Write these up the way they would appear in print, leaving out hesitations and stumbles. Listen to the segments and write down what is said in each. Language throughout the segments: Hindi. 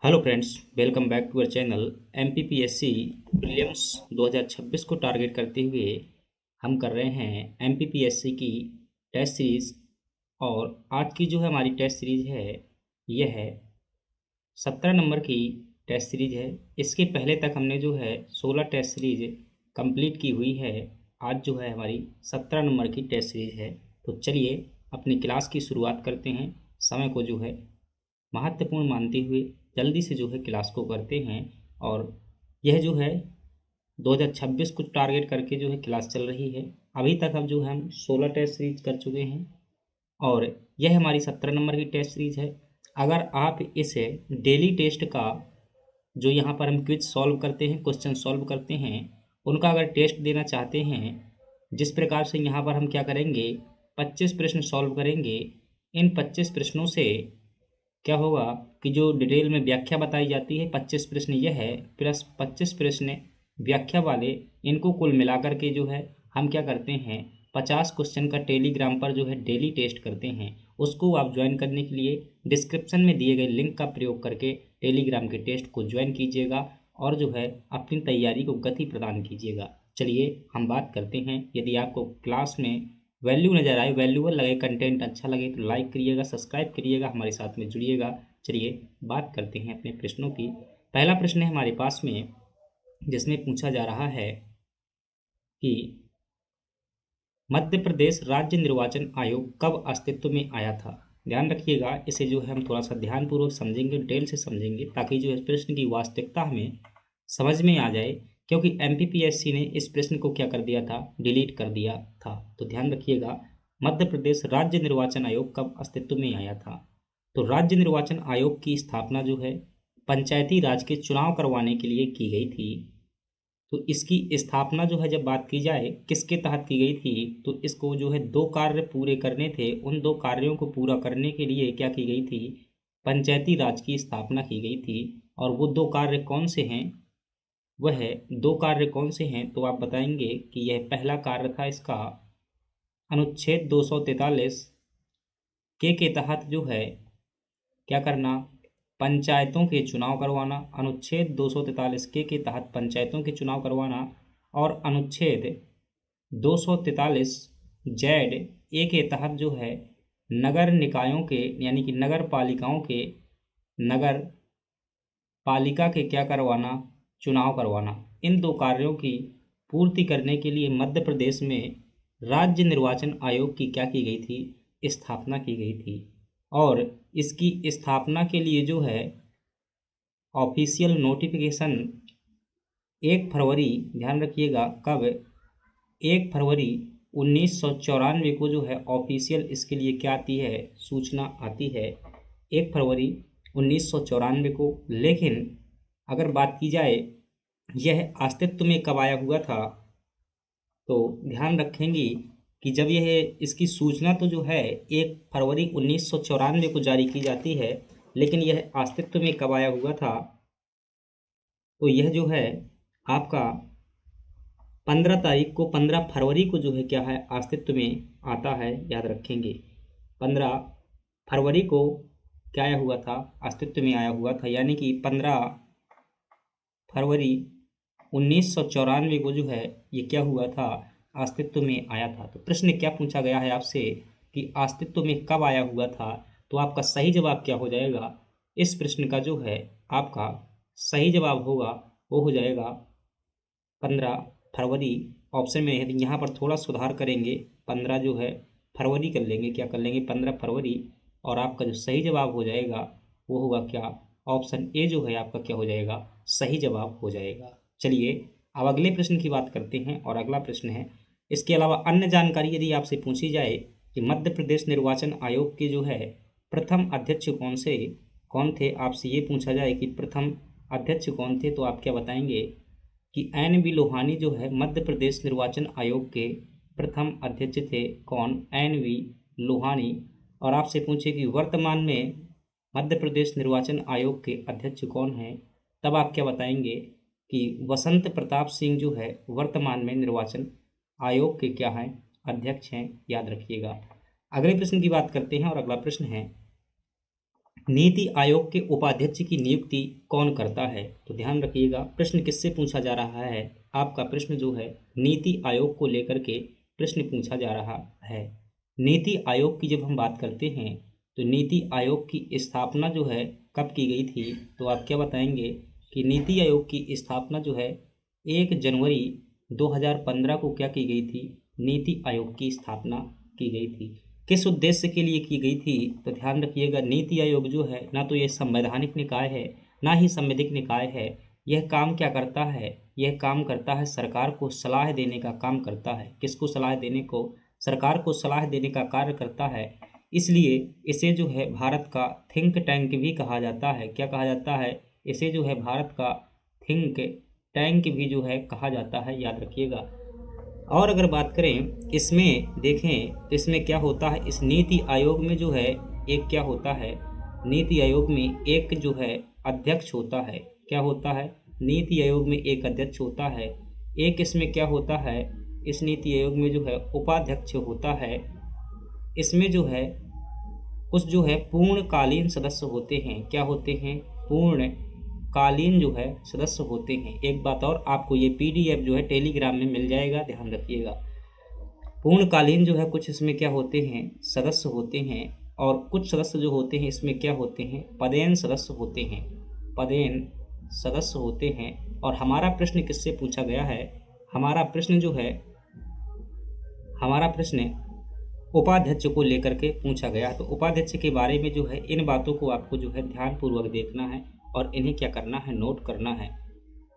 Hello friends, welcome back to our channel. MPPSC prelims 2026 को टारगेट करते हुए हम कर रहे हैं एमपीपीएससी की टेस्ट सीरीज़। और आज की जो है हमारी टेस्ट सीरीज़ है, यह है 17 नंबर की टेस्ट सीरीज़ है। इसके पहले तक हमने जो है 16 टेस्ट सीरीज़ कंप्लीट की हुई है। आज जो है हमारी 17 नंबर की टेस्ट सीरीज़ है। तो चलिए अपनी क्लास की शुरुआत करते हैं। समय को जो है महत्वपूर्ण मानते हुए जल्दी से जो है क्लास को करते हैं। और यह जो है 2026 को टारगेट करके जो है क्लास चल रही है। अभी तक अब जो है हम 16 टेस्ट सीरीज कर चुके हैं और यह हमारी 17 नंबर की टेस्ट सीरीज है। अगर आप इसे डेली टेस्ट का जो यहाँ पर हम क्विज सॉल्व करते हैं, क्वेश्चन सॉल्व करते हैं, उनका अगर टेस्ट देना चाहते हैं, जिस प्रकार से यहाँ पर हम क्या करेंगे, 25 प्रश्न सॉल्व करेंगे। इन 25 प्रश्नों से क्या होगा कि जो डिटेल में व्याख्या बताई जाती है, 25 प्रश्न यह है प्लस 25 प्रश्न व्याख्या वाले, इनको कुल मिलाकर के जो है हम क्या करते हैं, 50 क्वेश्चन का टेलीग्राम पर जो है डेली टेस्ट करते हैं। उसको आप ज्वाइन करने के लिए डिस्क्रिप्शन में दिए गए लिंक का प्रयोग करके टेलीग्राम के टेस्ट को ज्वाइन कीजिएगा और जो है अपनी तैयारी को गति प्रदान कीजिएगा। चलिए हम बात करते हैं। यदि आपको क्लास में वैल्यू नज़र आए, वैल्यूबल लगे, कंटेंट अच्छा लगे तो लाइक करिएगा, सब्सक्राइब करिएगा, हमारे साथ में जुड़िएगा। चलिए बात करते हैं अपने प्रश्नों की। पहला प्रश्न है हमारे पास में, जिसमें पूछा जा रहा है कि मध्य प्रदेश राज्य निर्वाचन आयोग कब अस्तित्व में आया था। ध्यान रखिएगा, इसे जो है हम थोड़ा सा ध्यानपूर्वक समझेंगे, डिटेल से समझेंगे, ताकि जो इस प्रश्न की वास्तविकता हमें समझ में आ जाए। क्योंकि एमपीपीएससी ने इस प्रश्न को क्या कर दिया था, डिलीट कर दिया था। तो ध्यान रखिएगा, मध्य प्रदेश राज्य निर्वाचन आयोग कब अस्तित्व में आया था। तो राज्य निर्वाचन आयोग की स्थापना जो है पंचायती राज के चुनाव करवाने के लिए की गई थी। तो इसकी स्थापना जो है, जब बात की जाए किसके तहत की गई थी, तो इसको जो है दो कार्य पूरे करने थे। उन दो कार्यों को पूरा करने के लिए क्या की गई थी, पंचायती राज की स्थापना की गई थी। और वो दो कार्य कौन से हैं, वह दो कार्य कौन से हैं, तो आप बताएंगे कि यह पहला कार्य था इसका अनुच्छेद 243 के तहत जो है क्या करना, पंचायतों के चुनाव करवाना। अनुच्छेद 243 के तहत पंचायतों के चुनाव करवाना। और अनुच्छेद 243 जेड ए के तहत जो है नगर निकायों के, यानी कि नगर पालिकाओं के, नगर पालिका के क्या करवाना, चुनाव करवाना। इन दो कार्यों की पूर्ति करने के लिए मध्य प्रदेश में राज्य निर्वाचन आयोग की क्या की गई थी, स्थापना की गई थी। और इसकी स्थापना के लिए जो है ऑफिशियल नोटिफिकेशन 1 फरवरी, ध्यान रखिएगा कब, 1 फरवरी 1994 को जो है ऑफिशियल इसके लिए क्या आती है, सूचना आती है, 1 फरवरी 1994 को। लेकिन अगर बात की जाए यह अस्तित्व में कब आया हुआ था, तो ध्यान रखेंगी कि जब यह इसकी सूचना तो जो है 1 फरवरी 1994 को जारी की जाती है, लेकिन यह अस्तित्व में कब आया हुआ था, तो यह जो है आपका 15 तारीख को, 15 फरवरी को जो है क्या है, अस्तित्व में आता है। याद रखेंगे 15 फरवरी को क्या आया हुआ था, अस्तित्व में आया हुआ था। यानी कि 15 फरवरी 1994 को जो है ये क्या हुआ था, अस्तित्व में आया था। तो प्रश्न क्या पूछा गया है आपसे कि अस्तित्व में कब आया हुआ था, तो आपका सही जवाब क्या हो जाएगा, इस प्रश्न का जो है आपका सही जवाब होगा वो हो जाएगा 15 फरवरी। ऑप्शन में यदि यहाँ पर थोड़ा सुधार करेंगे, 15 जो है फरवरी कर लेंगे, क्या कर लेंगे, 15 फरवरी। और आपका जो सही जवाब हो जाएगा वो होगा क्या, ऑप्शन ए जो है आपका क्या हो जाएगा, सही जवाब हो जाएगा। चलिए अब अगले प्रश्न की बात करते हैं। और अगला प्रश्न है, इसके अलावा अन्य जानकारी यदि आपसे पूछी जाए कि मध्य प्रदेश निर्वाचन आयोग के जो है प्रथम अध्यक्ष कौन थे, आपसे ये पूछा जाए कि प्रथम अध्यक्ष कौन थे, तो आप क्या बताएंगे कि एन बी लोहानी जो है मध्य प्रदेश निर्वाचन आयोग के प्रथम अध्यक्ष थे। कौन, एन बी लोहानी। और आपसे पूछे कि वर्तमान में मध्य प्रदेश निर्वाचन आयोग के अध्यक्ष कौन हैं, तब आप क्या बताएंगे कि वसंत प्रताप सिंह जो है वर्तमान में निर्वाचन आयोग के क्या हैं, अध्यक्ष हैं। याद रखिएगा। अगले प्रश्न की बात करते हैं और अगला प्रश्न है नीति आयोग के उपाध्यक्ष की नियुक्ति कौन करता है? तो ध्यान रखिएगा, प्रश्न किससे पूछा जा रहा है? आपका प्रश्न जो है नीति आयोग को लेकर के प्रश्न पूछा जा रहा है। नीति आयोग की जब हम बात करते हैं तो नीति आयोग की स्थापना जो है कब की गई थी? तो आप क्या बताएंगे कि नीति आयोग की स्थापना जो है 1 जनवरी 2015 को क्या की गई थी? नीति आयोग की स्थापना की गई थी। किस उद्देश्य के लिए की गई थी? तो ध्यान रखिएगा, नीति आयोग जो है ना तो ये संवैधानिक निकाय है ना ही संवैधानिक निकाय है। यह काम क्या करता है? यह काम करता है सरकार को सलाह देने का काम करता है। किसको सलाह देने को? सरकार को सलाह देने का कार्य करता है। इसलिए इसे जो है भारत का थिंक टैंक भी कहा जाता है। क्या कहा जाता है? इसे जो है भारत का थिंक टैंक भी जो है कहा जाता है, याद रखिएगा। और अगर बात करें इसमें देखें तो इसमें क्या होता है, इस नीति आयोग में जो है एक क्या होता है, नीति आयोग में एक जो है अध्यक्ष होता है। क्या होता है? नीति आयोग में एक अध्यक्ष होता है। एक इसमें क्या होता है, इस नीति आयोग में जो है उपाध्यक्ष होता है। इसमें जो है कुछ जो है पूर्णकालीन सदस्य होते हैं। क्या होते हैं? पूर्ण कालीन जो है सदस्य होते हैं। एक बात और, आपको ये पीडीएफ जो है टेलीग्राम में मिल जाएगा, ध्यान रखिएगा। पूर्णकालीन जो है कुछ इसमें क्या होते हैं, सदस्य होते हैं। और कुछ सदस्य जो होते हैं इसमें क्या होते हैं, पदेन सदस्य होते हैं। पदेन सदस्य होते हैं। और हमारा प्रश्न किससे पूछा गया है? हमारा प्रश्न जो है, हमारा प्रश्न उपाध्यक्ष को लेकर के पूछा गया। तो उपाध्यक्ष के बारे में जो है इन बातों को आपको जो है ध्यानपूर्वक देखना है और इन्हें क्या करना है, नोट करना है।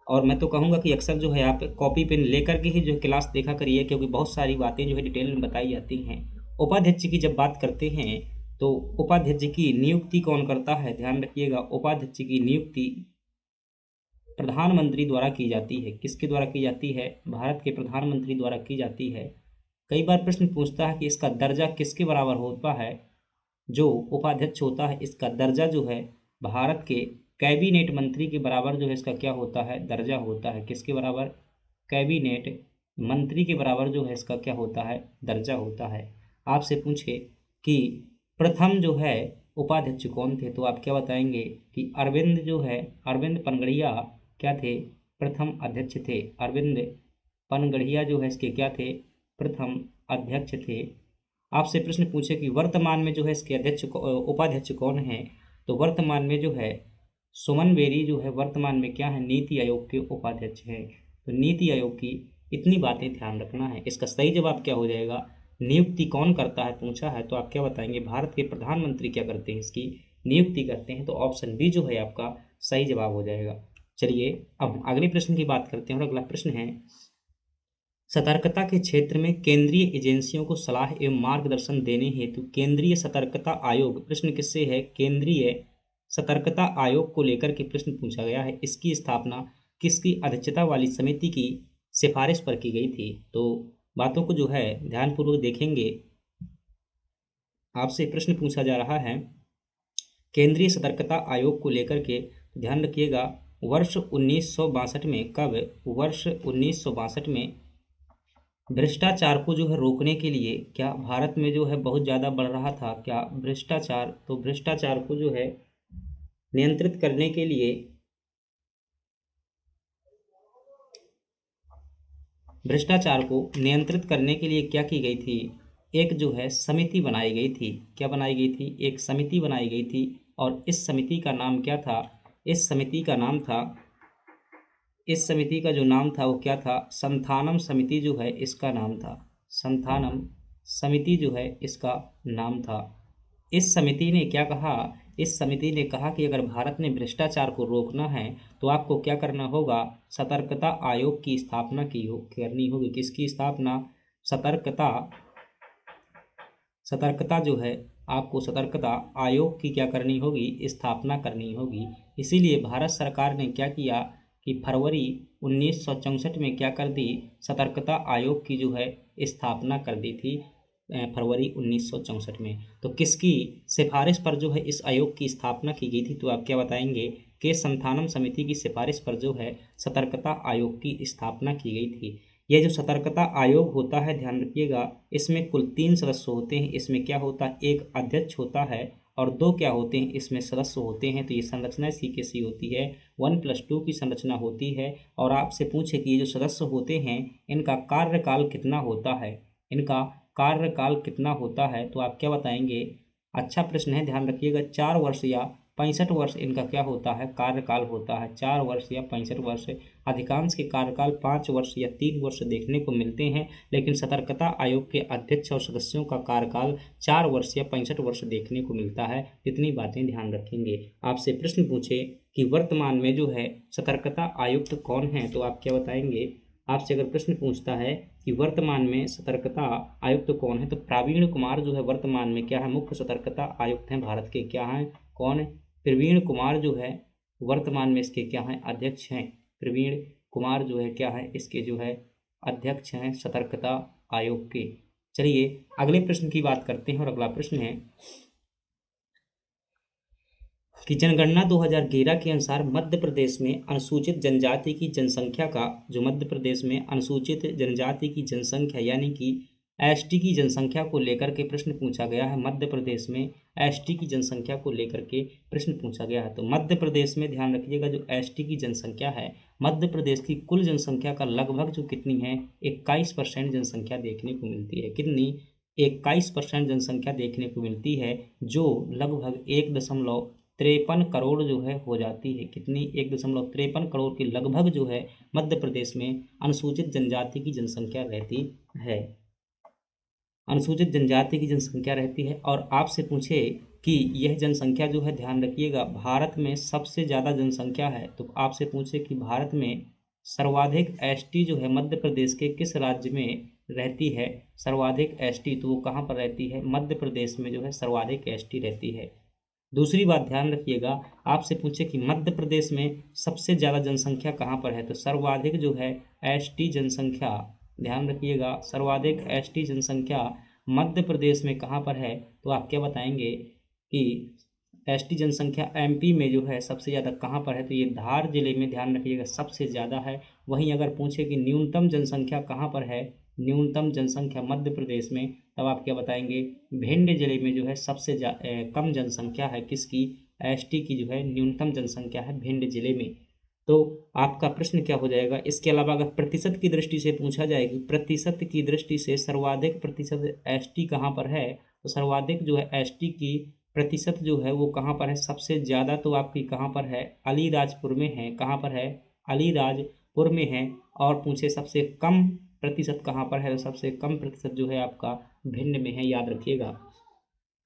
और मैं तो कहूँगा कि अक्सर जो है आप कॉपी पेन लेकर के ही जो है क्लास देखा करिए, क्योंकि बहुत सारी बातें जो है डिटेल में बताई जाती हैं। उपाध्यक्ष की जब बात करते हैं तो उपाध्यक्ष की नियुक्ति कौन करता है? ध्यान रखिएगा, उपाध्यक्ष की नियुक्ति प्रधानमंत्री द्वारा की जाती है। किसके द्वारा की जाती है? भारत के प्रधानमंत्री द्वारा की जाती है। कई बार प्रश्न पूछता है कि इसका दर्जा किसके बराबर होता है? जो उपाध्यक्ष होता है इसका दर्जा जो है भारत के कैबिनेट मंत्री के बराबर जो है इसका क्या होता है, दर्जा होता है। किसके बराबर? कैबिनेट मंत्री के बराबर जो है इसका क्या होता है, दर्जा होता है। आपसे पूछे कि प्रथम जो है उपाध्यक्ष कौन थे, तो आप क्या बताएंगे कि अरविंद जो है, अरविंद पनगड़िया क्या थे, प्रथम अध्यक्ष थे। अरविंद पनगड़िया जो है इसके क्या थे, प्रथम अध्यक्ष थे। आपसे प्रश्न पूछे कि वर्तमान में जो है इसके उपाध्यक्ष कौन है, तो वर्तमान में जो है सुमन बेरी जो है वर्तमान में क्या है, नीति आयोग के उपाध्यक्ष हैं। तो नीति आयोग की इतनी बातें ध्यान रखना है। इसका सही जवाब क्या हो जाएगा? नियुक्ति कौन करता है पूछा है, तो आप क्या बताएंगे? भारत के प्रधानमंत्री क्या करते हैं, इसकी नियुक्ति करते हैं। तो ऑप्शन बी जो है आपका सही जवाब हो जाएगा। चलिए अब अगले प्रश्न की बात करते हैं। और अगला प्रश्न है, सतर्कता के क्षेत्र में केंद्रीय एजेंसियों को सलाह एवं मार्गदर्शन देने हेतु केंद्रीय सतर्कता आयोग, प्रश्न किससे है, केंद्रीय सतर्कता आयोग को लेकर के प्रश्न पूछा गया है। इसकी स्थापना किसकी अध्यक्षता वाली समिति की सिफारिश पर की गई थी? तो बातों को जो है ध्यानपूर्वक देखेंगे। आपसे प्रश्न पूछा जा रहा है केंद्रीय सतर्कता आयोग को लेकर के, ध्यान रखिएगा। वर्ष 1962 में, कब? वर्ष 1962 में भ्रष्टाचार को जो है रोकने के लिए, क्या भारत में जो है बहुत ज़्यादा बढ़ रहा था क्या भ्रष्टाचार, तो भ्रष्टाचार को जो है नियंत्रित करने के लिए, भ्रष्टाचार को नियंत्रित करने के लिए क्या की गई थी, एक जो है समिति बनाई गई थी। क्या बनाई गई थी? एक समिति बनाई गई थी। और इस समिति का नाम क्या था? इस समिति का नाम था, इस समिति का जो नाम था वो क्या था, संथानम समिति जो है इसका नाम था। संथानम समिति जो है इसका नाम था। इस समिति ने क्या कहा? इस समिति ने कहा कि अगर भारत ने भ्रष्टाचार को रोकना है तो आपको क्या करना होगा, सतर्कता आयोग की स्थापना करनी होगी। किसकी स्थापना? सतर्कता, सतर्कता जो है आपको सतर्कता आयोग की क्या करनी होगी, स्थापना करनी होगी। इसीलिए भारत सरकार ने क्या किया कि फरवरी 1964 में क्या कर दी, सतर्कता आयोग की जो है स्थापना कर दी थी फरवरी 1964 में। तो किसकी सिफारिश पर जो है इस आयोग की स्थापना की गई थी, तो आप क्या बताएंगे कि संथानम समिति की सिफारिश पर जो है सतर्कता आयोग की स्थापना की गई थी। यह जो सतर्कता आयोग होता है, ध्यान रखिएगा, इसमें कुल 3 सदस्य होते हैं। इसमें क्या होता है, एक अध्यक्ष होता है और 2 क्या होते हैं, इसमें सदस्य होते हैं। तो ये संरचना इसकी कैसी होती है, 1+2 की संरचना होती है। और आपसे पूछे कि ये जो सदस्य होते हैं इनका कार्यकाल कितना होता है, इनका कार्यकाल कितना होता है, तो आप क्या बताएंगे। अच्छा प्रश्न है, ध्यान रखिएगा। 4 वर्ष या 65 वर्ष इनका क्या होता है, कार्यकाल होता है। 4 वर्ष या 65 वर्ष। अधिकांश के कार्यकाल 5 वर्ष या 3 वर्ष देखने को मिलते हैं, लेकिन सतर्कता आयोग के अध्यक्ष और सदस्यों का कार्यकाल 4 वर्ष या 65 वर्ष देखने को मिलता है। इतनी बातें ध्यान रखेंगे। आपसे प्रश्न पूछे कि वर्तमान में जो है सतर्कता आयुक्त कौन है, तो आप क्या बताएंगे। आपसे अगर प्रश्न पूछता है कि वर्तमान में सतर्कता आयुक्त कौन है, तो प्रवीण कुमार जो है वर्तमान में क्या है, मुख्य सतर्कता आयुक्त हैं भारत के। क्या हैं, कौन है, प्रवीण कुमार जो है वर्तमान में इसके क्या हैं, अध्यक्ष हैं। प्रवीण कुमार जो है क्या है, इसके जो है अध्यक्ष हैं सतर्कता आयोग के। चलिए अगले प्रश्न की बात करते हैं। और अगला प्रश्न है कि जनगणना 2011 के अनुसार मध्य प्रदेश में अनुसूचित जनजाति की जनसंख्या का, जो मध्य प्रदेश में अनुसूचित जनजाति की जनसंख्या यानी कि एसटी की जनसंख्या को लेकर के प्रश्न पूछा गया है। मध्य प्रदेश में एसटी की जनसंख्या को लेकर के प्रश्न पूछा गया है। तो मध्य प्रदेश में ध्यान रखिएगा, जो एसटी की जनसंख्या है मध्य प्रदेश की कुल जनसंख्या का लगभग जो कितनी है, 21% जनसंख्या देखने को मिलती है। कितनी, 21% जनसंख्या देखने को मिलती है, जो लगभग 1.53 करोड़ जो है हो जाती है। कितनी, 1.53 करोड़ के लगभग जो है मध्य प्रदेश में अनुसूचित जनजाति की जनसंख्या रहती है। अनुसूचित जनजाति की जनसंख्या रहती है। और आपसे पूछे कि यह जनसंख्या जो है, ध्यान रखिएगा, भारत में सबसे ज़्यादा जनसंख्या है। तो आपसे पूछे कि भारत में सर्वाधिक एसटी जो है मध्य प्रदेश के किस राज्य में रहती है, सर्वाधिक एसटी, तो वो कहाँ पर रहती है, मध्य प्रदेश में जो है सर्वाधिक एसटी रहती है। दूसरी बात ध्यान रखिएगा, आपसे पूछे कि मध्य प्रदेश में सबसे ज़्यादा जनसंख्या कहाँ पर है, तो सर्वाधिक जो है एसटी जनसंख्या, ध्यान रखिएगा, सर्वाधिक एसटी जनसंख्या मध्य प्रदेश में कहाँ पर है, तो आप क्या बताएंगे कि एसटी जनसंख्या एमपी में जो है सबसे ज़्यादा कहाँ पर है, तो ये धार जिले में, ध्यान रखिएगा, सबसे ज़्यादा है। वहीं अगर पूछे कि न्यूनतम जनसंख्या कहाँ पर है, न्यूनतम जनसंख्या मध्य प्रदेश में, तब आप क्या बताएंगे, भिंड जिले में जो है सबसे कम जनसंख्या है। किसकी, एसटी की जो है न्यूनतम जनसंख्या है भिंड जिले में। तो आपका प्रश्न क्या हो जाएगा। इसके अलावा अगर प्रतिशत की दृष्टि से पूछा जाए कि प्रतिशत की दृष्टि से सर्वाधिक प्रतिशत एसटी कहाँ पर है, तो सर्वाधिक जो है एसटी की प्रतिशत जो है वो कहाँ पर है, सबसे ज़्यादा तो आपकी कहाँ पर है, अलीराजपुर में है। कहाँ पर है, अलीराजपुर में है। और पूछे सबसे कम प्रतिशत कहाँ पर है, तो सबसे कम प्रतिशत जो है आपका भिंड में है, याद रखिएगा।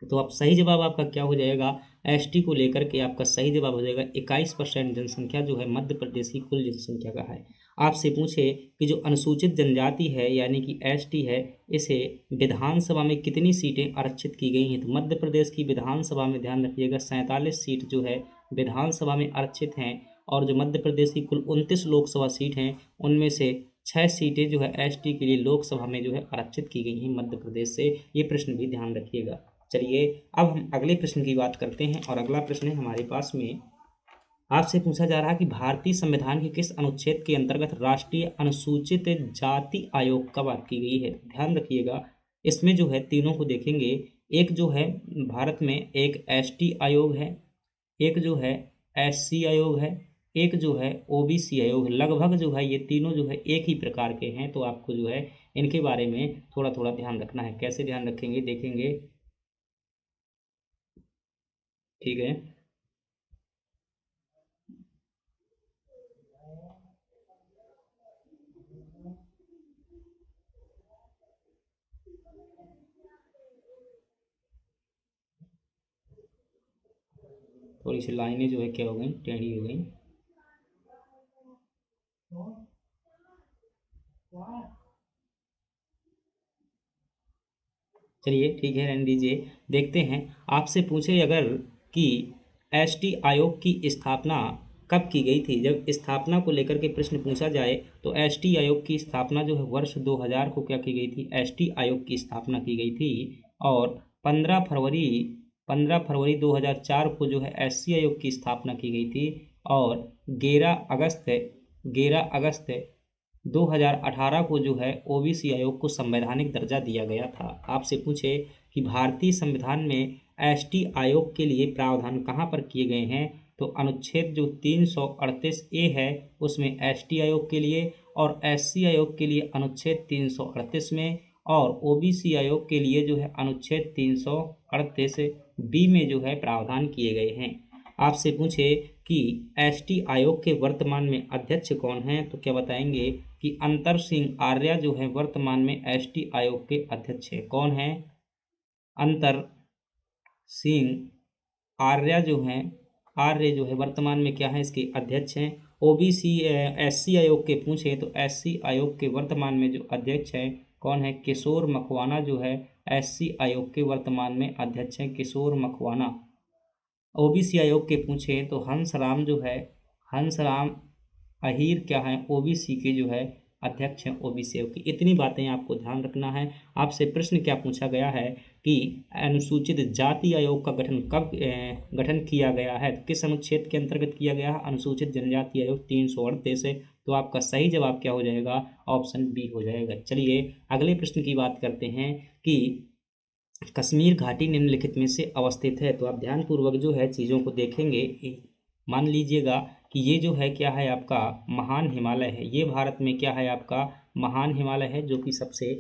तो आप सही जवाब आपका क्या हो जाएगा, एसटी को लेकर के आपका सही जवाब हो जाएगा 21% जनसंख्या जो है मध्य प्रदेश की कुल जनसंख्या का है। आपसे पूछे कि जो अनुसूचित जनजाति है यानी कि एसटी है, इसे विधानसभा में कितनी सीटें आरक्षित की गई हैं, तो मध्य प्रदेश की विधानसभा में ध्यान रखिएगा 47 सीट जो है विधानसभा में आरक्षित हैं। और जो मध्य प्रदेश की कुल 29 लोकसभा सीट हैं, उनमें से 6 सीटें जो है एसटी के लिए लोकसभा में जो है आरक्षित की गई हैं मध्य प्रदेश से। ये प्रश्न भी ध्यान रखिएगा। चलिए अब हम अगले प्रश्न की बात करते हैं। और अगला प्रश्न है हमारे पास में, आपसे पूछा जा रहा है कि भारतीय संविधान के किस अनुच्छेद के अंतर्गत राष्ट्रीय अनुसूचित जाति आयोग का बात की गई है। ध्यान रखिएगा, इसमें जो है तीनों को देखेंगे। एक जो है भारत में एक एसटी आयोग है, एक जो है एससी आयोग है, एक जो है ओबीसी आयोग है। लगभग जो है ये तीनों जो है एक ही प्रकार के हैं। तो आपको जो है इनके बारे में थोड़ा थोड़ा ध्यान रखना है। कैसे ध्यान रखेंगे, देखेंगे, ठीक है। थोड़ी सी लाइनें जो है क्या हो गई, टेढ़ी हो गई। चलिए ठीक है, रहने दीजिए। देखते हैं, आपसे पूछे अगर कि एसटी आयोग की स्थापना कब की गई थी। जब स्थापना को लेकर के प्रश्न पूछा जाए तो एसटी आयोग की स्थापना जो है वर्ष 2000 को क्या की गई थी, एसटी आयोग की स्थापना की गई थी। और 15 फरवरी 2004 को जो है एससी आयोग की स्थापना की गई थी। और 11 अगस्त 2018 को जो है ओबीसी आयोग को संवैधानिक दर्जा दिया गया था। आपसे पूछे कि भारतीय संविधान में एसटी आयोग के लिए प्रावधान कहाँ पर किए गए हैं, तो अनुच्छेद जो 338A है उसमें एसटी आयोग के लिए, और एससी आयोग के लिए अनुच्छेद 338 में, और ओबीसी आयोग के लिए जो है अनुच्छेद 338B में जो है प्रावधान किए गए हैं। आपसे पूछे कि एसटी आयोग के वर्तमान में अध्यक्ष कौन हैं, तो क्या बताएंगे कि अंतर सिंह आर्य जो है वर्तमान में एसटी आयोग के अध्यक्ष हैं। कौन है? अंतर सिंह आर्य जो है वर्तमान में क्या है, इसके अध्यक्ष हैं। ओबीसी एससी आयोग के पूछे तो एससी आयोग के वर्तमान में जो अध्यक्ष है कौन है, किशोर मकवाना जो है एससी आयोग के वर्तमान में अध्यक्ष हैं, किशोर मकवाना। ओबीसी आयोग के पूछे तो हंसराम अहीर क्या है, ओबीसी के जो है अध्यक्ष हैं ओबीसी आयोग की। इतनी बातें आपको ध्यान रखना है। आपसे प्रश्न क्या पूछा गया है कि अनुसूचित जाति आयोग का गठन कब गठन किया गया है, किस अनुच्छेद के अंतर्गत किया गया है, अनुसूचित जनजाति आयोग 338 है। तो आपका सही जवाब क्या हो जाएगा, ऑप्शन बी हो जाएगा। चलिए अगले प्रश्न की बात करते हैं कि कश्मीर घाटी निम्नलिखित में से अवस्थित है। तो आप ध्यानपूर्वक जो है चीज़ों को देखेंगे। मान लीजिएगा कि ये जो है क्या है आपका महान हिमालय है, ये भारत में क्या है आपका महान हिमालय है जो कि सबसे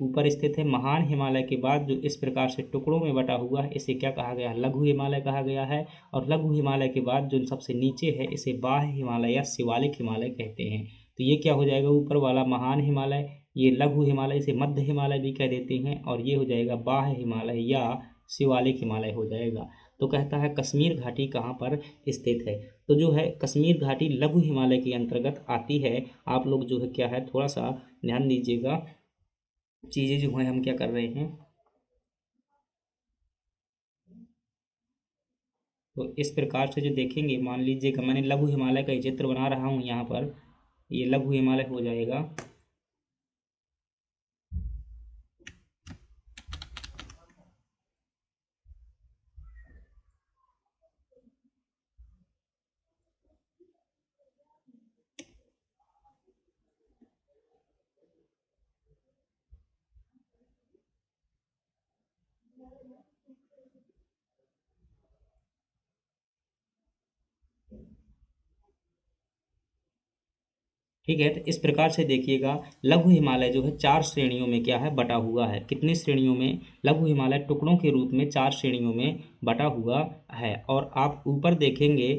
ऊपर स्थित है। महान हिमालय के बाद जो इस प्रकार से टुकड़ों में बटा हुआ है इसे क्या कहा गया है, लघु हिमालय कहा गया है। और लघु हिमालय के बाद जो सबसे नीचे है इसे बाह्य हिमालय या शिवालिक हिमालय कहते हैं। तो ये क्या हो जाएगा, ऊपर वाला महान हिमालय, ये लघु हिमालय, इसे मध्य हिमालय भी कह देते हैं, और ये हो जाएगा बाह्य हिमालय या शिवालिक हिमालय हो जाएगा। तो कहता है कश्मीर घाटी कहाँ पर स्थित है, तो जो है कश्मीर घाटी लघु हिमालय के अंतर्गत आती है। आप लोग जो है क्या है थोड़ा सा ध्यान दीजिएगा, चीज़ें जो है हम क्या कर रहे हैं, तो इस प्रकार से जो देखेंगे, मान लीजिएगा मैंने लघु हिमालय का चित्र बना रहा हूँ यहाँ पर, ये लघु हिमालय हो जाएगा। ठीक है, तो इस प्रकार से देखिएगा लघु हिमालय जो है 4 श्रेणियों में क्या है बटा हुआ है। कितनी श्रेणियों में, लघु हिमालय टुकड़ों के रूप में 4 श्रेणियों में बटा हुआ है। और आप ऊपर देखेंगे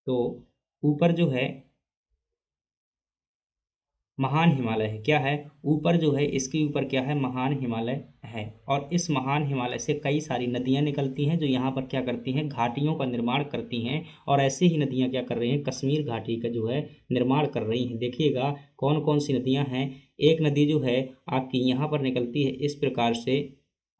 तो ऊपर जो है महान हिमालय है, क्या है, ऊपर जो है इसके ऊपर क्या है, महान हिमालय है। और इस महान हिमालय से कई सारी नदियां निकलती हैं जो यहाँ पर क्या करती हैं, घाटियों का निर्माण करती हैं। और ऐसे ही नदियां क्या कर रही हैं, कश्मीर घाटी का जो है निर्माण कर रही हैं। देखिएगा कौन कौन सी नदियां हैं। एक नदी जो है आपकी यहाँ पर निकलती है इस प्रकार से,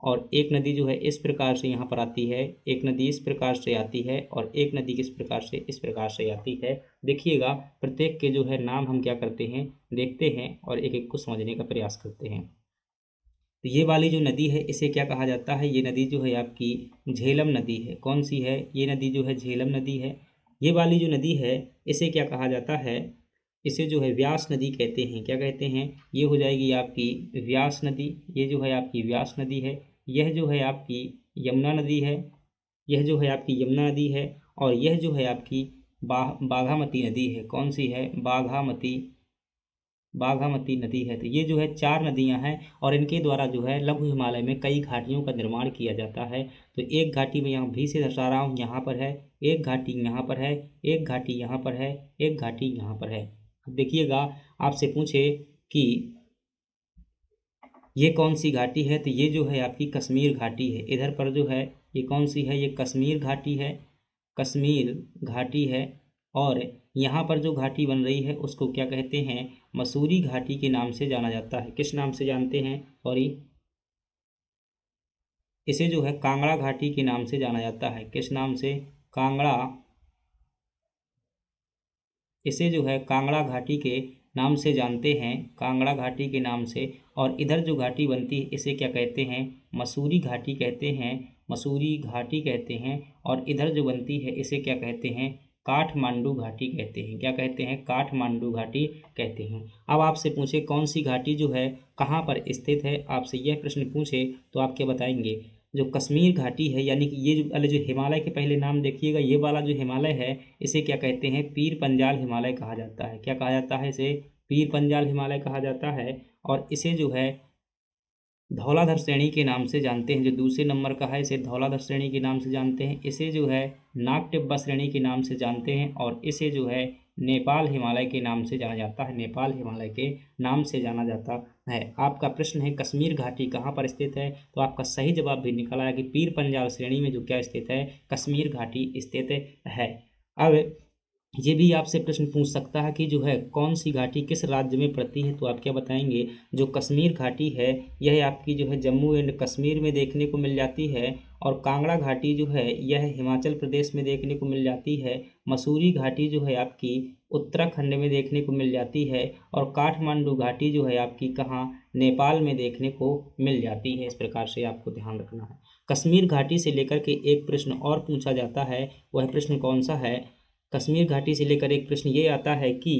और एक नदी जो है इस प्रकार से यहाँ पर आती है, एक नदी इस प्रकार से आती है, और एक नदी किस प्रकार से, इस प्रकार से आती है। देखिएगा प्रत्येक के जो है नाम हम क्या करते हैं, देखते हैं और एक एक को समझने का प्रयास करते हैं। तो ये वाली जो नदी है इसे क्या कहा जाता है, ये नदी जो है आपकी झेलम नदी है। कौन सी है, ये नदी जो है झेलम नदी है। ये वाली जो नदी है इसे क्या कहा जाता है, इसे जो है व्यास नदी कहते हैं। क्या कहते हैं, ये हो जाएगी आपकी व्यास नदी, ये जो है आपकी व्यास नदी है। यह जो है आपकी यमुना नदी है, यह जो है आपकी यमुना नदी है। और यह जो है आपकी बाघामती नदी है। कौन सी है, बाघामती नदी है। तो ये जो है 4 नदियां हैं, और इनके द्वारा जो है लघु हिमालय में कई घाटियों का निर्माण किया जाता है। तो एक घाटी में यहाँ भी से दर्शा रहा हूँ, यहाँ पर है एक घाटी, यहाँ पर है एक घाटी, यहाँ पर है एक घाटी, यहाँ पर है। अब देखिएगा आपसे पूछे कि ये कौन सी घाटी है, तो ये जो है आपकी कश्मीर घाटी है। इधर पर जो है ये कौन सी है, ये कश्मीर घाटी है, कश्मीर घाटी है। और यहाँ पर जो घाटी बन रही है उसको क्या कहते हैं, मसूरी घाटी के नाम से जाना जाता है। किस नाम से जानते हैं, सॉरी, इसे जो है कांगड़ा घाटी के नाम से जाना जाता है। किस नाम से, कांगड़ा, इसे जो है कांगड़ा घाटी के नाम से जानते हैं, कांगड़ा घाटी के नाम से। और इधर जो घाटी बनती है इसे क्या कहते हैं, मसूरी घाटी कहते हैं, मसूरी घाटी कहते हैं। और इधर जो बनती है इसे क्या कहते हैं, काठमांडू घाटी कहते हैं। क्या कहते हैं, काठमांडू घाटी कहते हैं। अब आपसे पूछे कौन सी घाटी जो है कहाँ पर स्थित है, आपसे यह प्रश्न पूछे तो आप क्या बताएंगे, जो कश्मीर घाटी है, यानी कि ये जो वाले जो हिमालय के पहले नाम देखिएगा, ये वाला जो हिमालय है इसे क्या कहते हैं, पीर पंजाल हिमालय कहा जाता है। क्या कहा जाता है इसे? पीर पंजाल हिमालय कहा जाता है। और इसे जो है धौलाधर श्रेणी के नाम से जानते हैं। जो दूसरे नंबर का है इसे धौलाधर श्रेणी के नाम से जानते हैं। इसे जो है नाग टिब्बा श्रेणी के नाम से जानते हैं। और इसे जो है नेपाल हिमालय के नाम से जाना जाता है। नेपाल हिमालय के नाम से जाना जाता है। आपका प्रश्न है कश्मीर घाटी कहाँ पर स्थित है, तो आपका सही जवाब भी निकल आया कि पीर पंजाल श्रेणी में जो क्या स्थित है, कश्मीर घाटी स्थित है। अब ये भी आपसे प्रश्न पूछ सकता है कि जो है कौन सी घाटी किस राज्य में पड़ती है, तो आप क्या बताएंगे? जो कश्मीर घाटी है यह आपकी जो है जम्मू एंड कश्मीर में देखने को मिल जाती है। और कांगड़ा घाटी जो है यह हिमाचल प्रदेश में देखने को मिल जाती है। मसूरी घाटी जो है आपकी उत्तराखंड में देखने को मिल जाती है। और काठमांडू घाटी जो है आपकी कहाँ, नेपाल में देखने को मिल जाती है। इस प्रकार से आपको ध्यान रखना है। कश्मीर घाटी से लेकर के एक प्रश्न और पूछा जाता है, वह प्रश्न कौन सा है? कश्मीर घाटी से लेकर एक प्रश्न ये आता है कि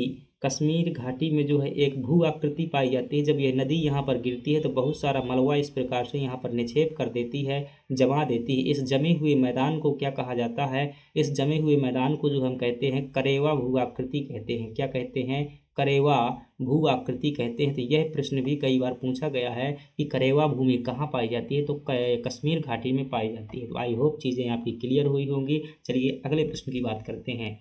कश्मीर घाटी में जो है एक भू आकृति पाई जाती है। जब ये नदी यहाँ पर गिरती है तो बहुत सारा मलबा इस प्रकार से यहाँ पर निक्षेप कर देती है, जमा देती है। इस जमे हुए मैदान को क्या कहा जाता है? इस जमे हुए मैदान को जो हम कहते हैं करेवा भू आकृति कहते हैं। क्या कहते हैं? करेवा भू आकृति कहते हैं। तो यह प्रश्न भी कई बार पूछा गया है कि करेवा भूमि कहाँ पाई जाती है, तो कश्मीर घाटी में पाई जाती है। तो आई होप चीज़ें आपकी क्लियर हुई होंगी। चलिए अगले प्रश्न की बात करते हैं।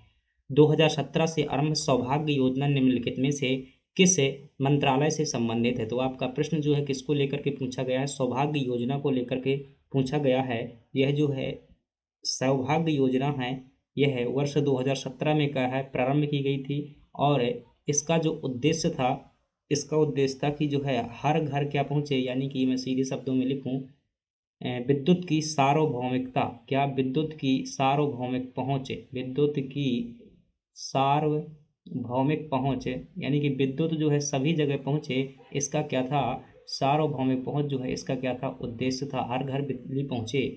2017 से आरंभ सौभाग्य योजना निम्नलिखित में से किस मंत्रालय से संबंधित है? तो आपका प्रश्न जो है किसको लेकर के पूछा गया है? सौभाग्य योजना को लेकर के पूछा गया है। यह जो है सौभाग्य योजना है, यह है वर्ष 2017 में क्या है प्रारंभ की गई थी। और इसका जो उद्देश्य था, इसका उद्देश्य था कि जो है हर घर क्या पहुँचे, यानी कि मैं सीधे शब्दों में लिखूँ, विद्युत की सार्वभौमिकता, क्या विद्युत की सार्वभौमिक पहुँच, विद्युत की सार्वभौमिक पहुँच, यानी कि विद्युत जो है सभी जगह पहुँचे, इसका क्या था? सार्वभौमिक पहुँच जो है इसका क्या था? उद्देश्य था, हर घर बिजली पहुँचे।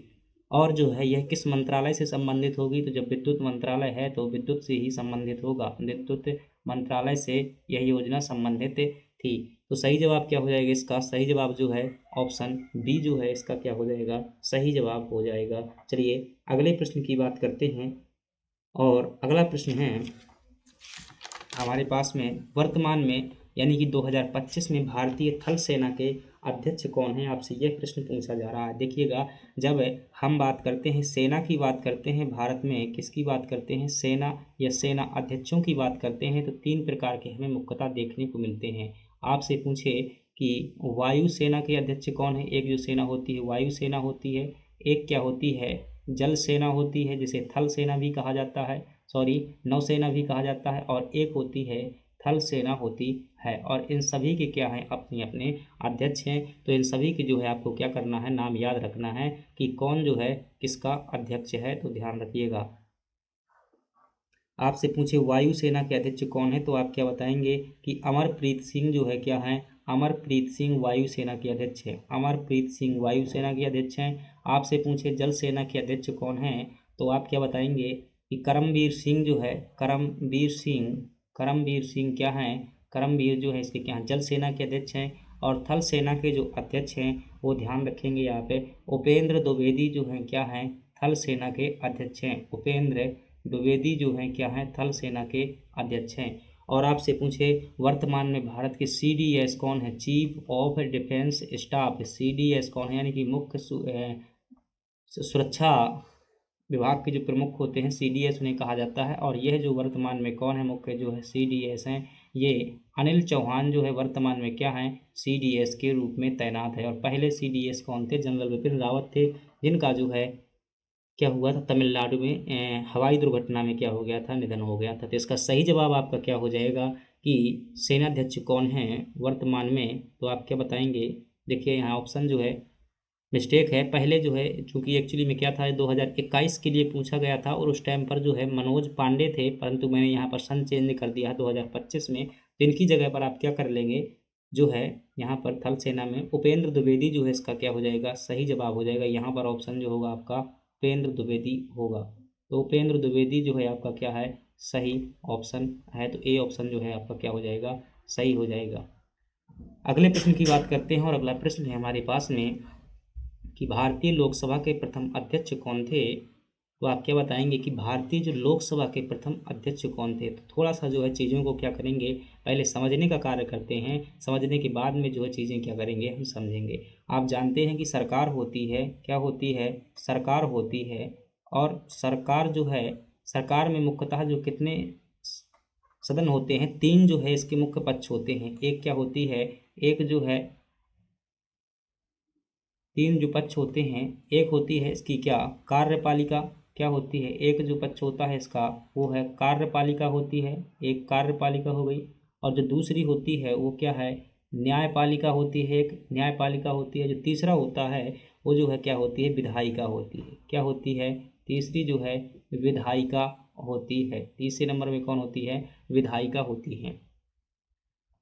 और जो है यह किस मंत्रालय से संबंधित होगी? तो जब विद्युत मंत्रालय है तो विद्युत से ही संबंधित होगा। विद्युत मंत्रालय से यह योजना संबंधित थी। तो सही जवाब क्या हो जाएगा इसका? सही जवाब जो है ऑप्शन बी जो है इसका क्या हो जाएगा? सही जवाब हो जाएगा। चलिए अगले प्रश्न की बात करते हैं। और अगला प्रश्न है हमारे पास में, वर्तमान में यानी कि 2025 में भारतीय थल सेना के अध्यक्ष कौन है? आपसे यह प्रश्न पूछा जा रहा है। देखिएगा, जब हम बात करते हैं सेना की बात करते हैं, भारत में किसकी बात करते हैं? सेना या सेना अध्यक्षों की बात करते हैं, तो तीन प्रकार के हमें मुख्यतः देखने को मिलते हैं। आपसे पूछे कि वायु सेना के अध्यक्ष कौन है? एक जो सेना होती है वायु सेना होती है, एक क्या होती है जल सेना होती है, जिसे थल सेना भी कहा जाता है, सॉरी नौसेना भी कहा जाता है, और एक होती है थल सेना होती है। और इन सभी के क्या हैं? अपने अपने अध्यक्ष हैं। तो इन सभी के जो है आपको क्या करना है? नाम याद रखना है कि कौन जो है किसका अध्यक्ष है। तो ध्यान रखिएगा। आपसे पूछे वायुसेना के अध्यक्ष कौन है, तो आप क्या बताएंगे कि अमरप्रीत सिंह जो है क्या है? अमरप्रीत सिंह वायुसेना के अध्यक्ष है। अमरप्रीत सिंह वायुसेना के अध्यक्ष हैं। आपसे पूछे जल सेना के अध्यक्ष कौन है, तो आप क्या बताएंगे कि करमबीर सिंह जो है, करमबीर सिंह क्या हैं? करमबीर जो है इसके क्या हैं? जल सेना के अध्यक्ष हैं। और थल सेना के जो अध्यक्ष हैं वो ध्यान रखेंगे यहाँ पे उपेंद्र द्विवेदी जो हैं क्या हैं? थल सेना के अध्यक्ष हैं। उपेंद्र द्विवेदी जो हैं क्या हैं? थल सेना के अध्यक्ष हैं। और आपसे पूछे वर्तमान में भारत के CDS कौन है? Chief of defence staff. CDS कौन है? यानी कि मुख्य सुरक्षा विभाग के जो प्रमुख होते हैं CDS उन्हें कहा जाता है। और यह जो वर्तमान में कौन है मुख्य जो है CDS हैं, ये अनिल चौहान जो है वर्तमान में क्या है? CDS के रूप में तैनात है। और पहले CDS कौन थे? जनरल बिपिन रावत थे, जिनका जो है क्या हुआ था? तमिलनाडु में हवाई दुर्घटना में क्या हो गया था? निधन हो गया था। तो इसका सही जवाब आपका क्या हो जाएगा कि सेनाध्यक्ष कौन है वर्तमान में? तो आप क्या बताएंगे? देखिए यहाँ ऑप्शन जो है मिस्टेक है। पहले जो है चूंकि एक्चुअली में क्या था 2021 के लिए पूछा गया था, और उस टाइम पर जो है मनोज पांडे थे, परंतु मैंने यहाँ पर सन चेंज कर दिया है 2025 में। तो इनकी जगह पर आप क्या कर लेंगे? जो है यहाँ पर थल सेना में उपेंद्र द्विवेदी जो है इसका क्या हो जाएगा? सही जवाब हो जाएगा। यहाँ पर ऑप्शन जो होगा आपका उपेंद्र द्विवेदी होगा। तो उपेंद्र द्विवेदी जो है आपका क्या है? सही ऑप्शन है। तो ए ऑप्शन जो है आपका क्या हो जाएगा? सही हो जाएगा। अगले प्रश्न की बात करते हैं। और अगला प्रश्न है हमारे पास में कि भारतीय लोकसभा के प्रथम अध्यक्ष कौन थे, तो आप क्या बताएंगे कि भारतीय जो लोकसभा के प्रथम अध्यक्ष कौन थे। तो थोड़ा सा जो है चीज़ों को क्या करेंगे, पहले समझने का कार्य करते हैं, समझने के बाद में जो है चीज़ें क्या करेंगे, हम समझेंगे। आप जानते हैं कि सरकार होती है, क्या होती है, सरकार होती है। और सरकार जो है, सरकार में मुख्यतः जो कितने सदन होते हैं, तीन जो है इसके मुख्य पक्ष होते हैं। एक क्या होती है, एक जो है तीन जो पक्ष होते हैं, एक होती है इसकी क्या, कार्यपालिका, क्या होती है, एक जो पक्ष होता है इसका वो है कार्यपालिका होती है, एक कार्यपालिका हो गई। और जो दूसरी होती है वो क्या है, न्यायपालिका होती है, एक न्यायपालिका होती है। जो तीसरा होता है वो जो है क्या होती है, विधायिका होती है। क्या होती है, तीसरी जो है विधायिका होती है। तीसरे नंबर में कौन होती है, विधायिका होती है।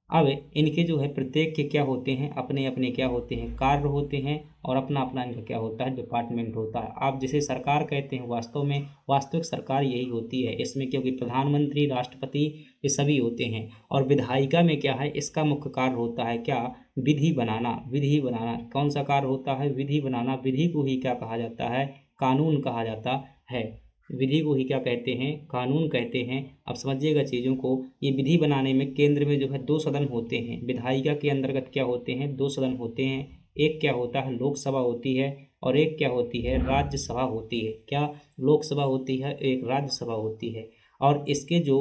अब इनके जो है प्रत्येक के क्या होते हैं, अपने अपने क्या होते हैं, कार्य होते हैं, और अपना अपना इनका क्या होता है, डिपार्टमेंट होता है। आप जिसे सरकार कहते हैं, वास्तव में वास्तविक सरकार यही होती है इसमें, क्योंकि प्रधानमंत्री, राष्ट्रपति ये सभी होते हैं। और विधायिका में क्या है, इसका मुख्य कार्य होता है क्या, विधि बनाना। विधि बनाना कौन सा कार्य होता है, विधि बनाना। विधि को ही क्या कहा जाता है, कानून कहा जाता है। विधि को ही क्या कहते हैं, कानून कहते हैं। अब समझिएगा चीज़ों को। ये विधि बनाने में केंद्र में जो है दो सदन होते हैं। विधायिका के अंतर्गत क्या होते हैं, दो सदन होते हैं। एक क्या होता है, लोकसभा होती है, और एक क्या होती है, राज्यसभा होती है। क्या, लोकसभा होती है, एक राज्यसभा होती है। और इसके जो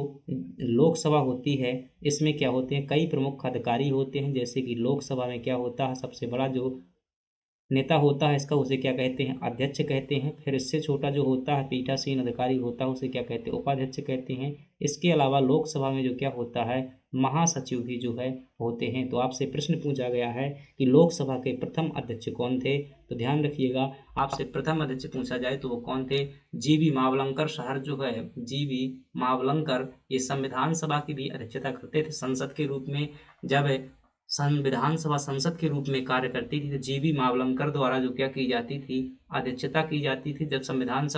लोकसभा होती है, इसमें क्या होते हैं, कई प्रमुख अधिकारी होते हैं। जैसे कि लोकसभा में क्या होता है, सबसे बड़ा जो नेता होता है इसका, उसे क्या कहते हैं, अध्यक्ष कहते हैं। फिर इससे छोटा जो होता है, पीठासीन अधिकारी होता है, उसे क्या कहते हैं, उपाध्यक्ष कहते हैं। इसके अलावा लोकसभा में जो क्या होता है, महासचिव भी जो है होते हैं। तो आपसे प्रश्न पूछा गया है कि लोकसभा के प्रथम अध्यक्ष कौन थे, तो ध्यान रखिएगा, आपसे प्रथम अध्यक्ष पूछा जाए तो वो कौन थे, जीवी मावलंकर साहब जो है, जीवी मावलंकर, ये संविधान सभा की भी अध्यक्षता करते थे संसद के रूप में। जब संविधान सभा संसद के रूप में कार्य करती थी तो जीवी मावलंकर द्वारा जो क्या की जाती थी, अध्यक्षता की जाती थी। जब संविधान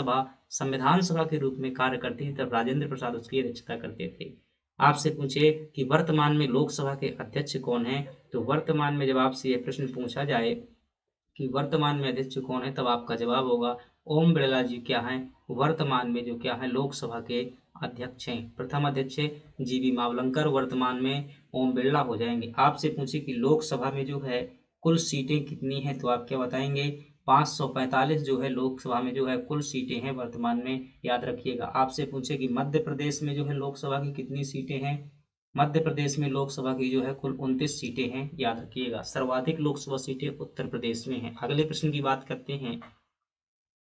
सभा के रूप में कार्य करती थी तब राजेंद्र प्रसाद उसकी अध्यक्षता करते थे। आपसे पूछे कि वर्तमान में लोकसभा के अध्यक्ष कौन है, तो वर्तमान में जब आपसे यह प्रश्न पूछा जाए कि वर्तमान में अध्यक्ष कौन है, तब आपका जवाब होगा ओम बिरला जी क्या हैं, वर्तमान में जो क्या है, लोकसभा के अध्यक्ष हैं। प्रथम अध्यक्ष जीवी मावलंकर, वर्तमान में ओम बिरला हो जाएंगे। आपसे पूछे कि लोकसभा में जो है कुल सीटें कितनी हैं, तो आप क्या बताएंगे, 545 जो है लोकसभा में जो है कुल सीटें हैं वर्तमान में, याद रखिएगा। आपसे पूछे कि मध्य प्रदेश में जो है लोकसभा की कितनी सीटें हैं, मध्य प्रदेश में लोकसभा की जो है कुल 29 सीटें हैं, याद रखिएगा। सर्वाधिक लोकसभा सीटें उत्तर प्रदेश में हैं। अगले प्रश्न की बात करते हैं,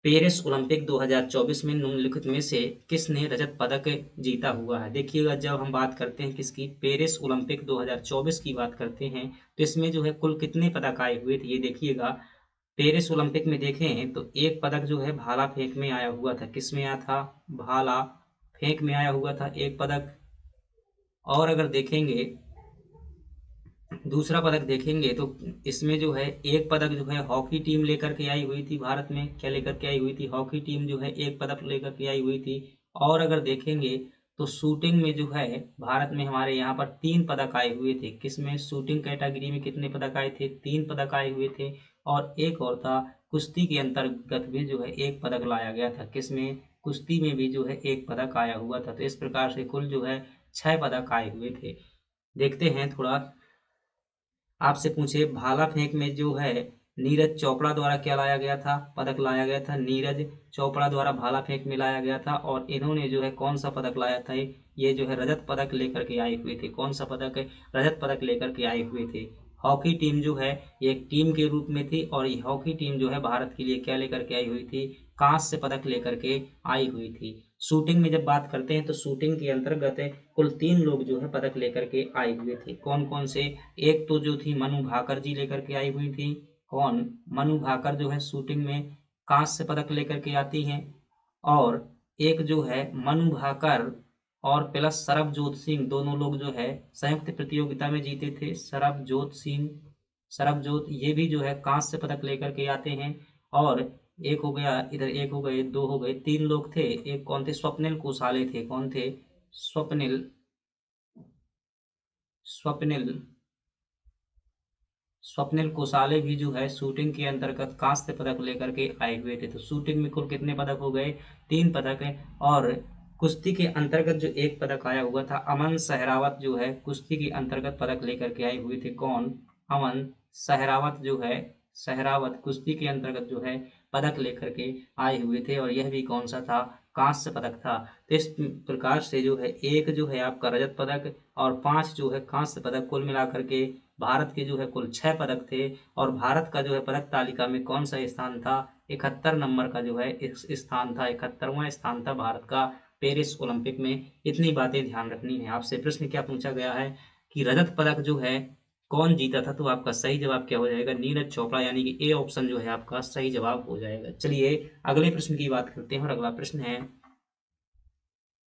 पेरिस ओलंपिक 2024 में निम्नलिखित में से किसने रजत पदक जीता हुआ है। देखिएगा, जब हम बात करते हैं किसकी, पेरिस ओलंपिक 2024 की बात करते हैं, तो इसमें जो है कुल कितने पदक आए हुए थे, ये देखिएगा। पेरिस ओलंपिक में देखें तो एक पदक जो है भाला फेंक में आया हुआ था। किस में आया था, भाला फेंक में आया हुआ था एक पदक। और अगर देखेंगे दूसरा पदक देखेंगे तो इसमें जो है एक पदक जो है हॉकी टीम लेकर के आई हुई थी भारत में। क्या लेकर के आई हुई थी, हॉकी टीम जो है एक पदक लेकर के आई हुई थी। और अगर देखेंगे तो शूटिंग में जो है भारत में हमारे यहाँ पर 3 पदक आए हुए थे। किसमें, शूटिंग कैटेगरी में कितने पदक आए थे, 3 पदक आए हुए थे। और एक और था, कुश्ती के अंतर्गत भी जो है एक पदक लाया गया था। किसमें, कुश्ती में भी जो है एक पदक आया हुआ था। तो इस प्रकार से कुल जो है 6 पदक आए हुए थे। देखते हैं थोड़ा, आपसे पूछे भाला फेंक में जो है नीरज चोपड़ा द्वारा क्या लाया गया था, पदक लाया गया था। नीरज चोपड़ा द्वारा भाला फेंक में लाया गया था, और इन्होंने जो है कौन सा पदक लाया था, ये जो है रजत पदक लेकर के आए हुए थे। कौन सा पदक है, रजत पदक लेकर के आए हुए थे। हॉकी टीम जो है ये एक टीम के रूप में थी, और ये हॉकी टीम जो है भारत के लिए क्या लेकर के आई हुई थी, कांस्य पदक लेकर के आई हुई थी। शूटिंग में जब बात करते हैं तो शूटिंग के अंतर्गत कुल 3 लोग जो है पदक लेकर के आए हुए थे। कौन कौन से, एक तो जो थी मनु भाकर जी लेकर के आई हुई थी। कौन, मनु भाकर जो है शूटिंग में कांस्य पदक लेकर के आती हैं। और एक जो है मनु भाकर और प्लस सरबजोत सिंह, दोनों लोग जो है संयुक्त प्रतियोगिता में जीते थे। सरबजोत सिंह, सरबजोत, ये भी जो है कांस्य पदक लेकर के आते हैं। और एक हो गया इधर, एक हो गए, 2 हो गए, 3 लोग थे। एक कौन थे, स्वप्निल कुशाले थे। कौन थे, स्वप्निल, स्वप्निल स्वप्निल कुसाले भी जो है शूटिंग के अंतर्गत कांस्य पदक लेकर के आए हुए थे। तो शूटिंग में कुल कितने पदक हो गए? 3 पदक है। और कुश्ती के अंतर्गत जो एक पदक आया हुआ था, अमन सहरावत जो है कुश्ती के अंतर्गत पदक लेकर के आए हुए थे। कौन? अमन सहरावत जो है, सहरावत कुश्ती के अंतर्गत जो है पदक लेकर के आए हुए थे, और यह भी कौन सा था? कांस्य पदक था। तो इस प्रकार से जो है एक जो है आपका रजत पदक और 5 जो है कांस्य पदक, कुल मिलाकर के भारत के जो है कुल 6 पदक थे। और भारत का जो है पदक तालिका में कौन सा स्थान था? 71 नंबर का जो है इस स्थान था, 71वां स्थान था भारत का पेरिस ओलंपिक में। इतनी बातें ध्यान रखनी है। आपसे प्रश्न क्या पूछा गया है कि रजत पदक जो है कौन जीता था? तो आपका सही जवाब क्या हो जाएगा? नीरज चोपड़ा, यानी कि ए ऑप्शन जो है आपका सही जवाब हो जाएगा। चलिए अगले प्रश्न की बात करते हैं, और अगला प्रश्न है,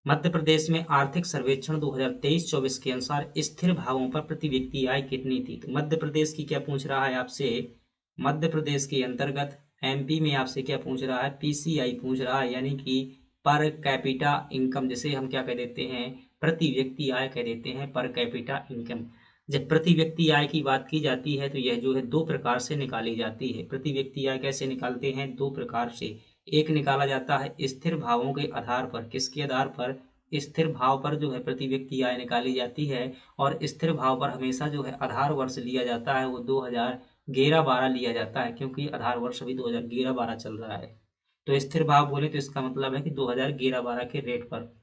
मध्य प्रदेश में आर्थिक सर्वेक्षण 2023-24 के अनुसार स्थिर भावों पर प्रति व्यक्ति आय कितनी थी? तो मध्य प्रदेश की क्या पूछ रहा है आपसे? मध्य प्रदेश के अंतर्गत एमपी में आपसे क्या पूछ रहा है? पीसीआई पूछ रहा है, यानी कि पर कैपिटा इनकम, जिसे हम क्या कह देते हैं? प्रति व्यक्ति आय कह देते हैं, पर कैपिटा इनकम। जब प्रति व्यक्ति आय की बात की जाती है तो यह जो है दो प्रकार से निकाली जाती है। प्रति व्यक्ति आय कैसे निकालते हैं? दो प्रकार से। एक निकाला जाता है स्थिर भावों के आधार पर। किसके आधार पर? स्थिर भाव पर जो है प्रति व्यक्ति आय निकाली जाती है, और स्थिर भाव पर हमेशा जो है आधार वर्ष लिया जाता है, वो 2011-12 लिया जाता है, क्योंकि आधार वर्ष अभी 2011-12 चल रहा है। तो स्थिर भाव बोले तो इसका मतलब है कि 2011-12 के रेट पर।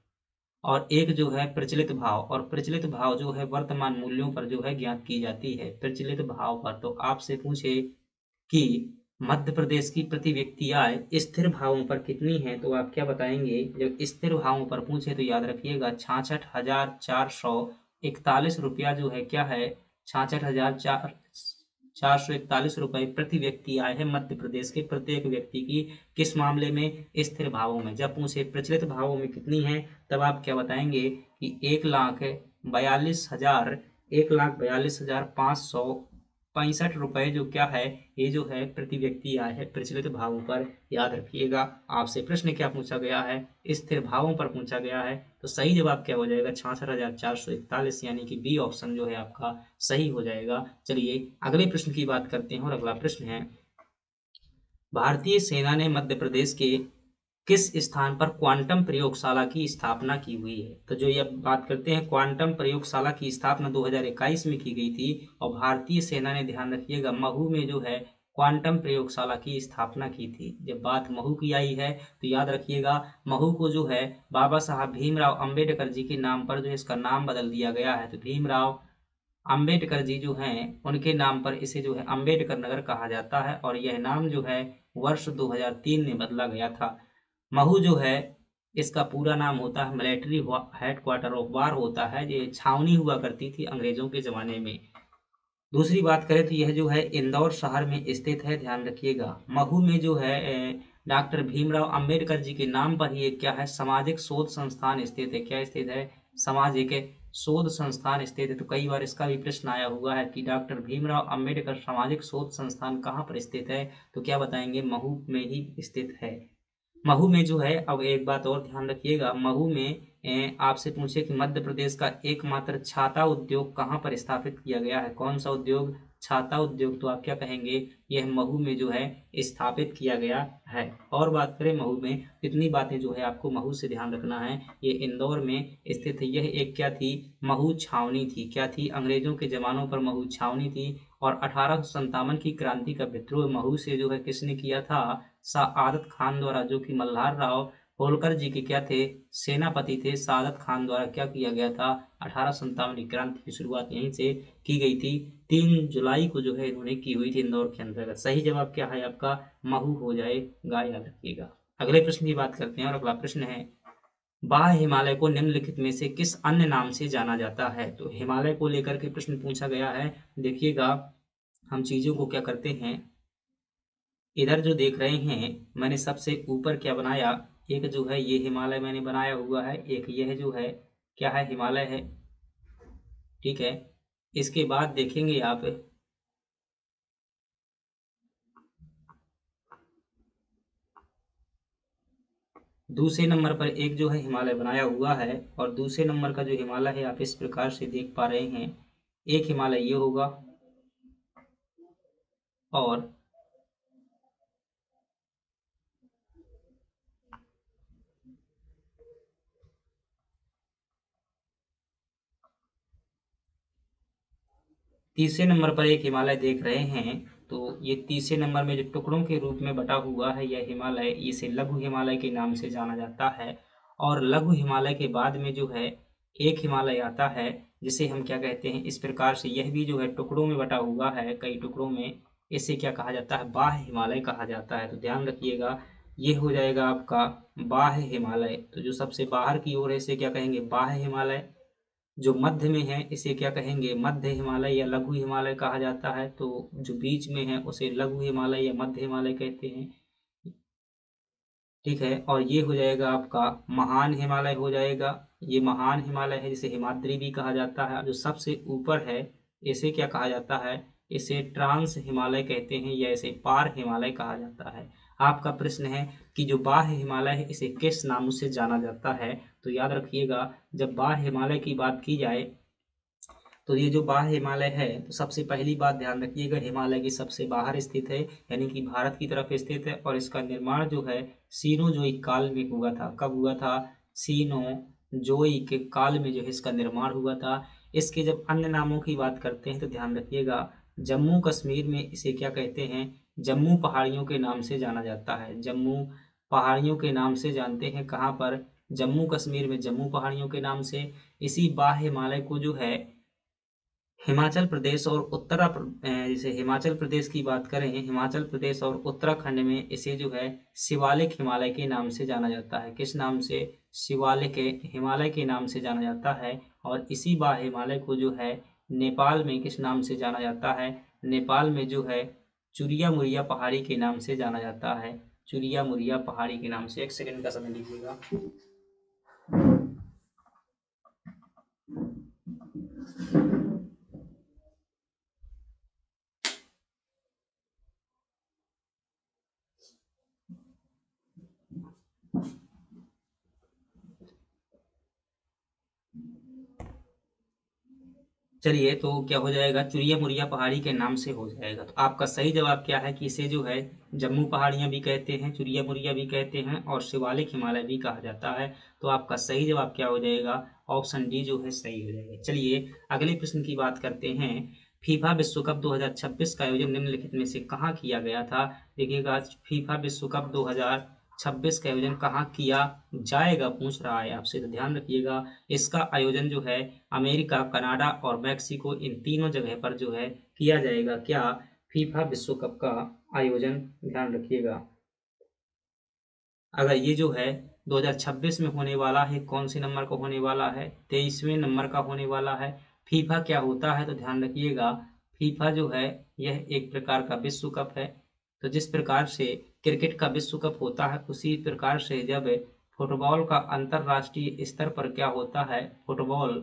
और एक जो है प्रचलित भाव, और प्रचलित भाव जो है वर्तमान मूल्यों पर जो है ज्ञात की जाती है, प्रचलित भाव पर। तो आपसे पूछे कि मध्य प्रदेश की प्रति व्यक्ति आय स्थिर भावों पर कितनी है, तो आप क्या बताएंगे? जब स्थिर भावों पर पूछे तो याद रखिएगा 66,441 रुपया जो है क्या है? 66,441 रुपये प्रति व्यक्ति आय है मध्य प्रदेश के प्रत्येक व्यक्ति की। किस मामले में? स्थिर भावों में। जब पूछे प्रचलित भावों में कितनी है, तब आप क्या बताएंगे कि 1,42,565 रुपए जो क्या है, ये जो है प्रति व्यक्ति आय है प्रचलित भावों पर। याद रखिएगा। आपसे प्रश्न क्या पूछा गया है? स्थिर भावों पर पूछा गया है। तो सही जवाब क्या हो जाएगा? 66,441, यानी कि बी ऑप्शन जो है आपका सही हो जाएगा। चलिए अगले प्रश्न की बात करते हैं, और अगला प्रश्न है, भारतीय सेना ने मध्य प्रदेश के किस स्थान पर क्वांटम प्रयोगशाला की स्थापना की हुई है? तो जो ये बात करते हैं, क्वांटम प्रयोगशाला की स्थापना 2021 में की गई थी, और भारतीय सेना ने, ध्यान रखिएगा, महू में जो है क्वांटम प्रयोगशाला की स्थापना की थी। जब बात महू की आई है तो याद रखिएगा, महू को जो है बाबा साहब भीमराव अंबेडकर जी के नाम पर जो है इसका नाम बदल दिया गया है। तो भीमराव अंबेडकर जी जो हैं उनके नाम पर इसे जो है अंबेडकर नगर कहा जाता है, और यह नाम जो है वर्ष 2003 में बदला गया था। महू जो है इसका पूरा नाम होता है मिलिट्री हेडक्वार्टर ऑफ वार होता है। ये छावनी हुआ करती थी अंग्रेजों के ज़माने में। दूसरी बात करें तो यह जो है इंदौर शहर में स्थित है। ध्यान रखिएगा, महू में जो है डॉक्टर भीमराव अंबेडकर जी के नाम पर ही एक क्या है, सामाजिक शोध संस्थान स्थित है। क्या स्थित है? सामाजिक शोध संस्थान स्थित है। तो कई बार इसका भी प्रश्न आया हुआ है कि डॉक्टर भीमराव अंबेडकर सामाजिक शोध संस्थान कहाँ पर स्थित है? तो क्या बताएंगे? महू में ही स्थित है। महू में जो है, अब एक बात और ध्यान रखिएगा, महू में आपसे पूछे कि मध्य प्रदेश का एकमात्र छाता उद्योग कहाँ पर स्थापित किया गया है? कौन सा उद्योग? छाता उद्योग। तो आप क्या कहेंगे? यह महू में जो है स्थापित किया गया है। और बात करें महू में, इतनी बातें जो है आपको महू से ध्यान रखना है। ये इंदौर में स्थित है। यह एक क्या थी? महू छावनी थी। क्या थी? अंग्रेजों के जमानों पर महू छावनी थी। और 1857 की क्रांति का विद्रोह महू से जो है किसने किया था? साआदत खान द्वारा, जो कि मल्हार राव होलकर जी के क्या थे? सेनापति थे। साआदत खान द्वारा क्या किया गया था? 1857 की क्रांति की शुरुआत यहीं से की गई थी। 3 जुलाई को जो है इन्होंने की हुई थी इंदौर के अंतर्गत। सही जवाब क्या है आपका? महू हो जाएगा, याद रखिएगा। अगले प्रश्न की बात करते हैं, और अगला प्रश्न है, बाह्य हिमालय को निम्नलिखित में से किस अन्य नाम से जाना जाता है? तो हिमालय को लेकर के प्रश्न पूछा गया है। देखिएगा, हम चीजों को क्या करते हैं, इधर जो देख रहे हैं, मैंने सबसे ऊपर क्या बनाया, एक जो है ये हिमालय मैंने बनाया हुआ है, एक यह जो है क्या है, हिमालय है। ठीक है, इसके बाद देखेंगे आप, दूसरे नंबर पर एक जो है हिमालय बनाया हुआ है, और दूसरे नंबर का जो हिमालय है आप इस प्रकार से देख पा रहे हैं। एक हिमालय ये होगा, और तीसरे नंबर पर एक हिमालय देख रहे हैं। तो ये तीसरे नंबर में जो टुकड़ों के रूप में बटा हुआ है यह हिमालय, इसे लघु हिमालय के नाम से जाना जाता है। और लघु हिमालय के बाद में जो है एक हिमालय आता है जिसे हम क्या कहते हैं, इस प्रकार से यह भी जो है टुकड़ों में बटा हुआ है, कई टुकड़ों में। इसे क्या कहा जाता है, बाह्य हिमालय कहा जाता है। तो ध्यान रखिएगा, ये हो जाएगा आपका बाह्य हिमालय। तो जो सबसे बाहर की ओर है इसे क्या कहेंगे, बाह्य हिमालय। जो मध्य में है इसे क्या कहेंगे, मध्य हिमालय या लघु हिमालय कहा जाता है। तो जो बीच में है उसे लघु हिमालय या मध्य हिमालय कहते हैं। ठीक है, और ये हो जाएगा आपका महान हिमालय हो जाएगा। ये महान हिमालय है जिसे हिमाद्री भी कहा जाता है। जो सबसे ऊपर है इसे क्या कहा जाता है, इसे ट्रांस हिमालय कहते हैं या इसे पार हिमालय कहा जाता है। आपका प्रश्न है कि जो बाह्य हिमालय है इसे किस नाम से जाना जाता है। तो याद रखिएगा, जब बाह्य हिमालय की बात की जाए तो ये जो बाह्य हिमालय है, तो सबसे पहली बात ध्यान रखिएगा, हिमालय की सबसे बाहर स्थित है, यानी कि भारत की तरफ स्थित है। और इसका निर्माण जो है सीनोजोइक काल में हुआ था। कब हुआ था, सीनोजोइक के काल में जो है इसका निर्माण हुआ था। इसके जब अन्य नामों की बात करते हैं तो ध्यान रखिएगा, जम्मू कश्मीर में इसे क्या कहते हैं, जम्मू पहाड़ियों के नाम से जाना जाता है। जम्मू पहाड़ियों के नाम से जानते हैं, कहाँ पर, जम्मू कश्मीर में जम्मू पहाड़ियों के नाम से। इसी बाह्य हिमालय को जो है हिमाचल प्रदेश और जैसे हिमाचल प्रदेश की बात करें, हिमाचल प्रदेश और उत्तराखंड में इसे जो है शिवालिक हिमालय के नाम से जाना जाता है। किस नाम से, शिवालिक हिमालय के नाम से जाना जाता है। और इसी बाह्य हिमालय को जो है नेपाल में किस नाम से जाना जाता है, नेपाल में जो है चुरिया मुरिया पहाड़ी के नाम से जाना जाता है। चुरिया मुरिया पहाड़ी के नाम से। एक सेकंड का समय लीजिएगा। चलिए, तो क्या हो जाएगा, चुरिया मुरिया पहाड़ी के नाम से हो जाएगा। तो आपका सही जवाब क्या है कि इसे जो है जम्मू पहाड़ियां भी कहते हैं, चुरिया मुरिया भी कहते हैं और शिवालिक हिमालय भी कहा जाता है। तो आपका सही जवाब क्या हो जाएगा, ऑप्शन डी जो है सही हो जाएगा। चलिए अगले प्रश्न की बात करते हैं। फीफा विश्व कप 2026 का आयोजन निम्नलिखित में से कहाँ किया गया था। देखिएगा, फीफा विश्व कप 2026 का आयोजन कहाँ किया जाएगा पूछ रहा है आपसे। तो ध्यान रखिएगा, इसका आयोजन जो है अमेरिका, कनाडा और मैक्सिको, इन तीनों जगह पर जो है किया जाएगा। क्या, फीफा विश्व कप का आयोजन। ध्यान रखिएगा, अगर ये जो है 2026 में होने वाला है, कौन से नंबर का होने वाला है, 23वें नंबर का होने वाला है। फीफा क्या होता है, तो ध्यान रखिएगा, फीफा जो है यह एक प्रकार का विश्व कप है। तो जिस प्रकार से क्रिकेट का विश्व कप होता है, उसी प्रकार से जब फुटबॉल का अंतरराष्ट्रीय स्तर पर क्या होता है, फुटबॉल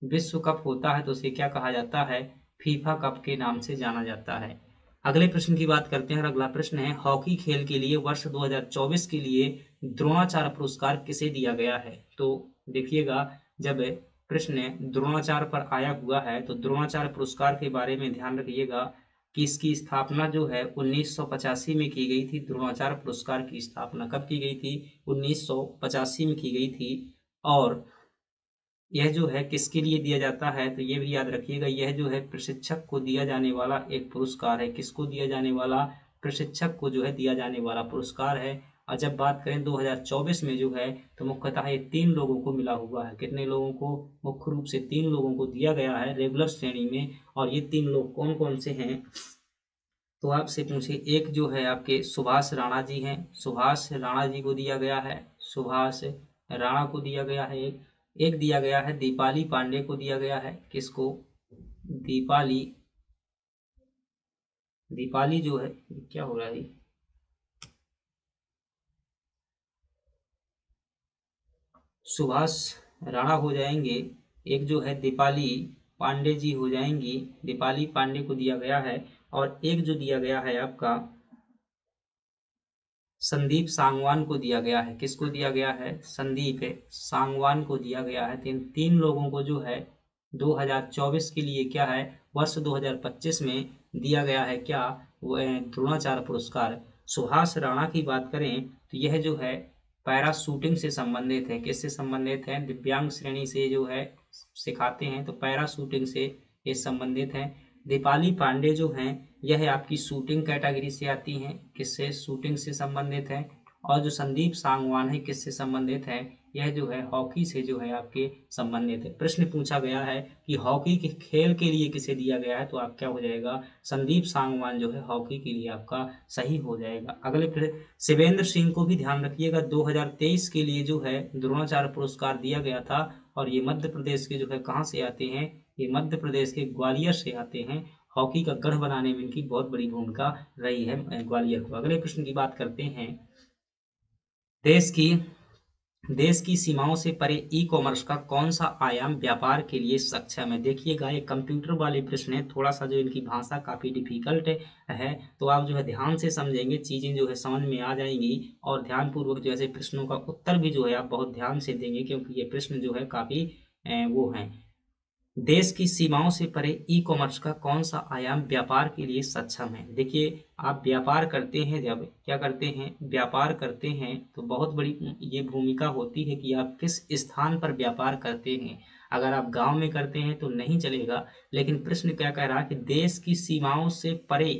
विश्व कप होता है, तो उसे क्या कहा जाता है, फीफा कप के नाम से जाना जाता है। अगले प्रश्न की बात करते हैं। अगला प्रश्न है, हॉकी खेल के लिए वर्ष 2024 के लिए द्रोणाचार्य पुरस्कार किसे दिया गया है। तो देखिएगा, जब प्रश्न द्रोणाचार्य पर आया हुआ है तो द्रोणाचार्य पुरस्कार के बारे में ध्यान रखिएगा कि इसकी स्थापना जो है 1985 में की गई थी। द्रोणाचार्य पुरस्कार की स्थापना कब की गई थी, 1985 में की गई थी। और यह जो है किसके लिए दिया जाता है, तो ये भी याद रखिएगा, यह जो है प्रशिक्षक को दिया जाने वाला एक पुरस्कार है। किसको दिया जाने वाला, प्रशिक्षक को जो है दिया जाने वाला पुरस्कार है। और जब बात करें 2024 में जो है, तो मुख्यतः ये 3 लोगों को मिला हुआ है। कितने लोगों को, मुख्य रूप से 3 लोगों को दिया गया है रेगुलर श्रेणी में। और ये 3 लोग कौन कौन से हैं, तो आपसे पूछे, एक जो है आपके सुभाष राणा जी हैं, सुभाष राणा जी को दिया गया है, सुभाष राणा को दिया गया है। एक दिया गया है दीपाली पांडे को दिया गया है। किसको, दीपाली, दीपाली जो है, क्या हो रहा है, सुभाष राणा हो जाएंगे, एक जो है दीपाली पांडे जी हो जाएंगी, दीपाली पांडे को दिया गया है। और एक जो दिया गया है आपका संदीप सांगवान को दिया गया है। किसको दिया गया है, संदीप सांगवान को दिया गया है। तीन लोगों को जो है 2024 के लिए क्या है, वर्ष 2025 में दिया गया है क्या, वो द्रोणाचार्य पुरस्कार। सुभाष राणा की बात करें तो यह जो है पैरा शूटिंग से संबंधित है। किससे संबंधित है, दिव्यांग श्रेणी से जो है सिखाते हैं, तो पैरा शूटिंग से ये संबंधित है। दीपाली पांडे जो हैं यह आपकी शूटिंग कैटेगरी से आती हैं, किससे, शूटिंग से संबंधित है। और जो संदीप सांगवान है किससे संबंधित है, यह जो है हॉकी से जो है आपके संबंधित है। प्रश्न पूछा गया है कि हॉकी के खेल के लिए किसे दिया गया है, तो आप क्या हो जाएगा, संदीप सांगवान जो है हॉकी के लिए आपका सही हो जाएगा। अगले फिर शिवेंद्र सिंह को भी ध्यान रखिएगा, 2023 के लिए जो है द्रोणाचार्य पुरस्कार दिया गया था, और ये मध्य प्रदेश के जो है कहाँ से आते हैं, ये मध्य प्रदेश के ग्वालियर से आते हैं। हॉकी का गढ़ बनाने में इनकी बहुत बड़ी भूमिका रही है ग्वालियर को। अगले प्रश्न की बात करते हैं, देश की सीमाओं से परे ई कॉमर्स का कौन सा आयाम व्यापार के लिए सक्षम है। देखिएगा ये कंप्यूटर वाले प्रश्न है, थोड़ा सा जो इनकी भाषा काफ़ी डिफिकल्ट है, तो आप जो है ध्यान से समझेंगे, चीज़ें जो है समझ में आ जाएंगी, और ध्यानपूर्वक जो ऐसे प्रश्नों का उत्तर भी जो है आप बहुत ध्यान से देंगे, क्योंकि ये प्रश्न जो है काफ़ी वो हैं। देश की सीमाओं से परे ई कॉमर्स का कौन सा आयाम व्यापार के लिए सक्षम है। देखिए आप व्यापार करते हैं, जब क्या करते हैं, व्यापार करते हैं, तो बहुत बड़ी ये भूमिका होती है कि आप किस स्थान पर व्यापार करते हैं। अगर आप गांव में करते हैं तो नहीं चलेगा, लेकिन प्रश्न क्या कह रहा है कि देश की सीमाओं से परे,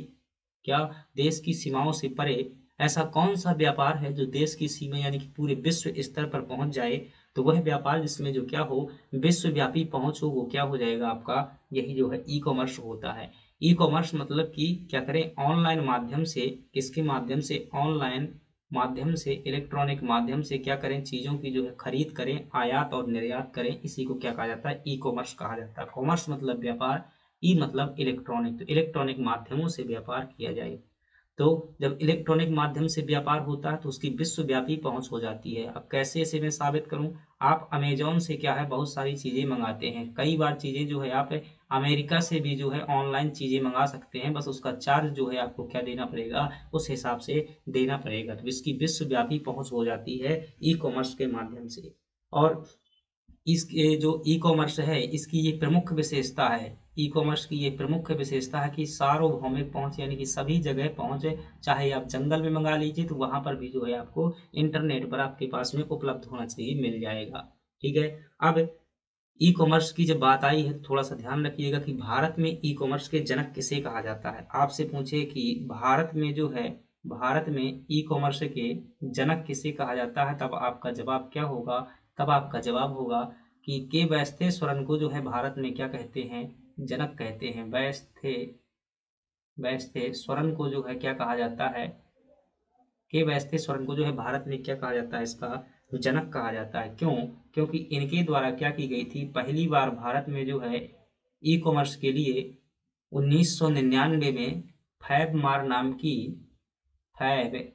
क्या, देश की सीमाओं से परे ऐसा कौन सा व्यापार है जो देश की सीमा यानी कि पूरे विश्व स्तर पर पहुंच जाए, तो वह व्यापार जिसमें जो क्या हो, विश्वव्यापी पहुंच हो, वो क्या हो जाएगा आपका, यही जो है ई कॉमर्स होता है। ई कॉमर्स मतलब कि क्या करें, ऑनलाइन माध्यम से, किसके माध्यम से, ऑनलाइन माध्यम से, इलेक्ट्रॉनिक माध्यम से क्या करें, चीज़ों की जो है खरीद करें, आयात और निर्यात करें, इसी को क्या कहा जाता है, ई कॉमर्स कहा जाता है। कॉमर्स मतलब व्यापार, ई मतलब इलेक्ट्रॉनिक, तो इलेक्ट्रॉनिक माध्यमों से व्यापार किया जाए। तो जब इलेक्ट्रॉनिक माध्यम से व्यापार होता है तो उसकी विश्वव्यापी पहुंच हो जाती है। अब कैसे इसे मैं साबित करूं, आप अमेजोन से क्या है बहुत सारी चीज़ें मंगाते हैं, कई बार चीज़ें जो है आप अमेरिका से भी जो है ऑनलाइन चीज़ें मंगा सकते हैं, बस उसका चार्ज जो है आपको क्या देना पड़ेगा, उस हिसाब से देना पड़ेगा। तो इसकी विश्वव्यापी पहुंच हो जाती है ई कॉमर्स के माध्यम से। और इसके जो ई कॉमर्स है इसकी ये प्रमुख विशेषता है, ई कॉमर्स की ये प्रमुख विशेषता है कि सार्वभौमिक पहुंच, यानी कि सभी जगह पहुंच है। चाहे आप जंगल में मंगा लीजिए तो वहां पर भी जो है आपको इंटरनेट पर आपके पास में उपलब्ध होना चाहिए, मिल जाएगा। ठीक है। अब ई कॉमर्स की जब बात आई है तो थोड़ा सा ध्यान रखिएगा कि भारत में ई कॉमर्स के जनक किसे कहा जाता है। आपसे पूछे कि भारत में जो है, भारत में ई कॉमर्स के जनक किसे कहा जाता है, तब आपका जवाब क्या होगा, तब आपका जवाब होगा कि के वैस्तेश्वरन को जो है भारत में क्या कहते हैं, जनक कहते हैं। वैस्तेश्वरन को जो है क्या कहा जाता है, के वैस्तेश्वरन को जो है भारत में क्या कहा जाता है, इसका जनक कहा जाता है। क्यों, क्योंकि इनके द्वारा क्या की गई थी, पहली बार भारत में जो है ई कॉमर्स के लिए 1999 में फैब मार नाम की, फैब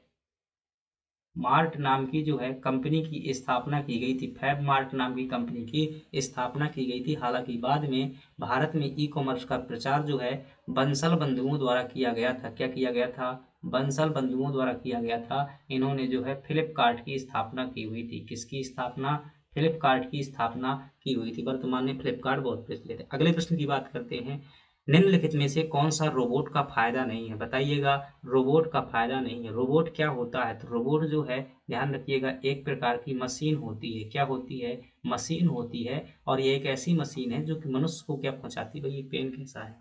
मार्ट नाम की जो है कंपनी की स्थापना की गई थी। फैब मार्ट नाम की कंपनी की स्थापना की गई थी। हालांकि बाद में भारत में ई कॉमर्स का प्रचार जो है बंसल बंधुओं द्वारा किया गया था। क्या किया गया था, बंसल बंधुओं द्वारा किया गया था। इन्होंने जो है फ्लिपकार्ट की स्थापना की हुई थी। किसकी स्थापना, फ्लिपकार्ट की स्थापना की हुई थी। वर्तमान में फ्लिपकार्ट बहुत प्रचलित है। अगले प्रश्न की बात करते हैं, निम्नलिखित में से कौन सा रोबोट का फायदा नहीं है, बताइएगा। रोबोट का फायदा नहीं है। रोबोट क्या होता है, तो रोबोट जो है ध्यान रखिएगा एक प्रकार की मशीन होती है। क्या होती है, मशीन होती है। और ये एक ऐसी मशीन है जो कि मनुष्य को क्या पहुंचाती है, भाई ये पेन कैसा है,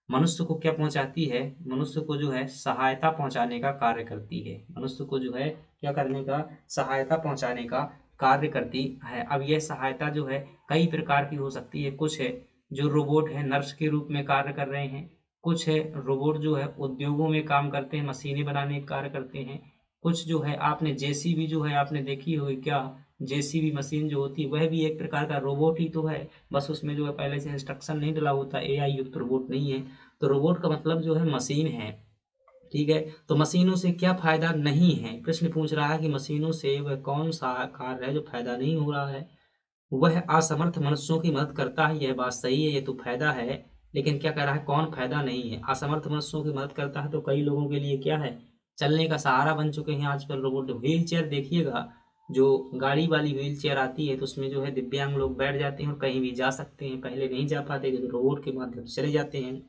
मनुष्य को क्या पहुंचाती है, मनुष्य को जो है सहायता पहुंचाने का कार्य करती है। मनुष्य को जो है क्या करने का, सहायता पहुंचाने का कार्य करती है। अब यह सहायता जो है कई प्रकार की हो सकती है। कुछ है जो रोबोट है नर्स के रूप में कार्य कर रहे हैं, कुछ है रोबोट जो है उद्योगों में काम करते हैं, मशीनें बनाने का कार्य करते हैं। कुछ जो है आपने जेसीबी जो है आपने देखी होगी, क्या जेसीबी मशीन जो होती है वह भी एक प्रकार का रोबोट ही तो है, बस उसमें जो है पहले से इंस्ट्रक्शन नहीं डला होता, एआई युक्त रोबोट नहीं है। तो रोबोट का मतलब जो है मशीन है। ठीक है। तो मशीनों से क्या फायदा नहीं है, प्रश्न पूछ रहा है कि मशीनों से वह कौन सा कार्य है जो फायदा नहीं हो रहा है। वह असमर्थ मनुष्यों की मदद करता है, यह बात सही है, ये तो फायदा है। लेकिन क्या कह रहा है, कौन फायदा नहीं है, असमर्थ मनुष्यों की मदद करता है तो कई लोगों के लिए क्या है, चलने का सहारा बन चुके हैं आजकल रोबोट। व्हील चेयर देखिएगा, जो गाड़ी वाली व्हील चेयर आती है तो उसमें जो है दिव्यांग लोग बैठ जाते हैं और कहीं भी जा सकते हैं। पहले नहीं जा पाते थे तो रोबोट के माध्यम से चले जाते हैं।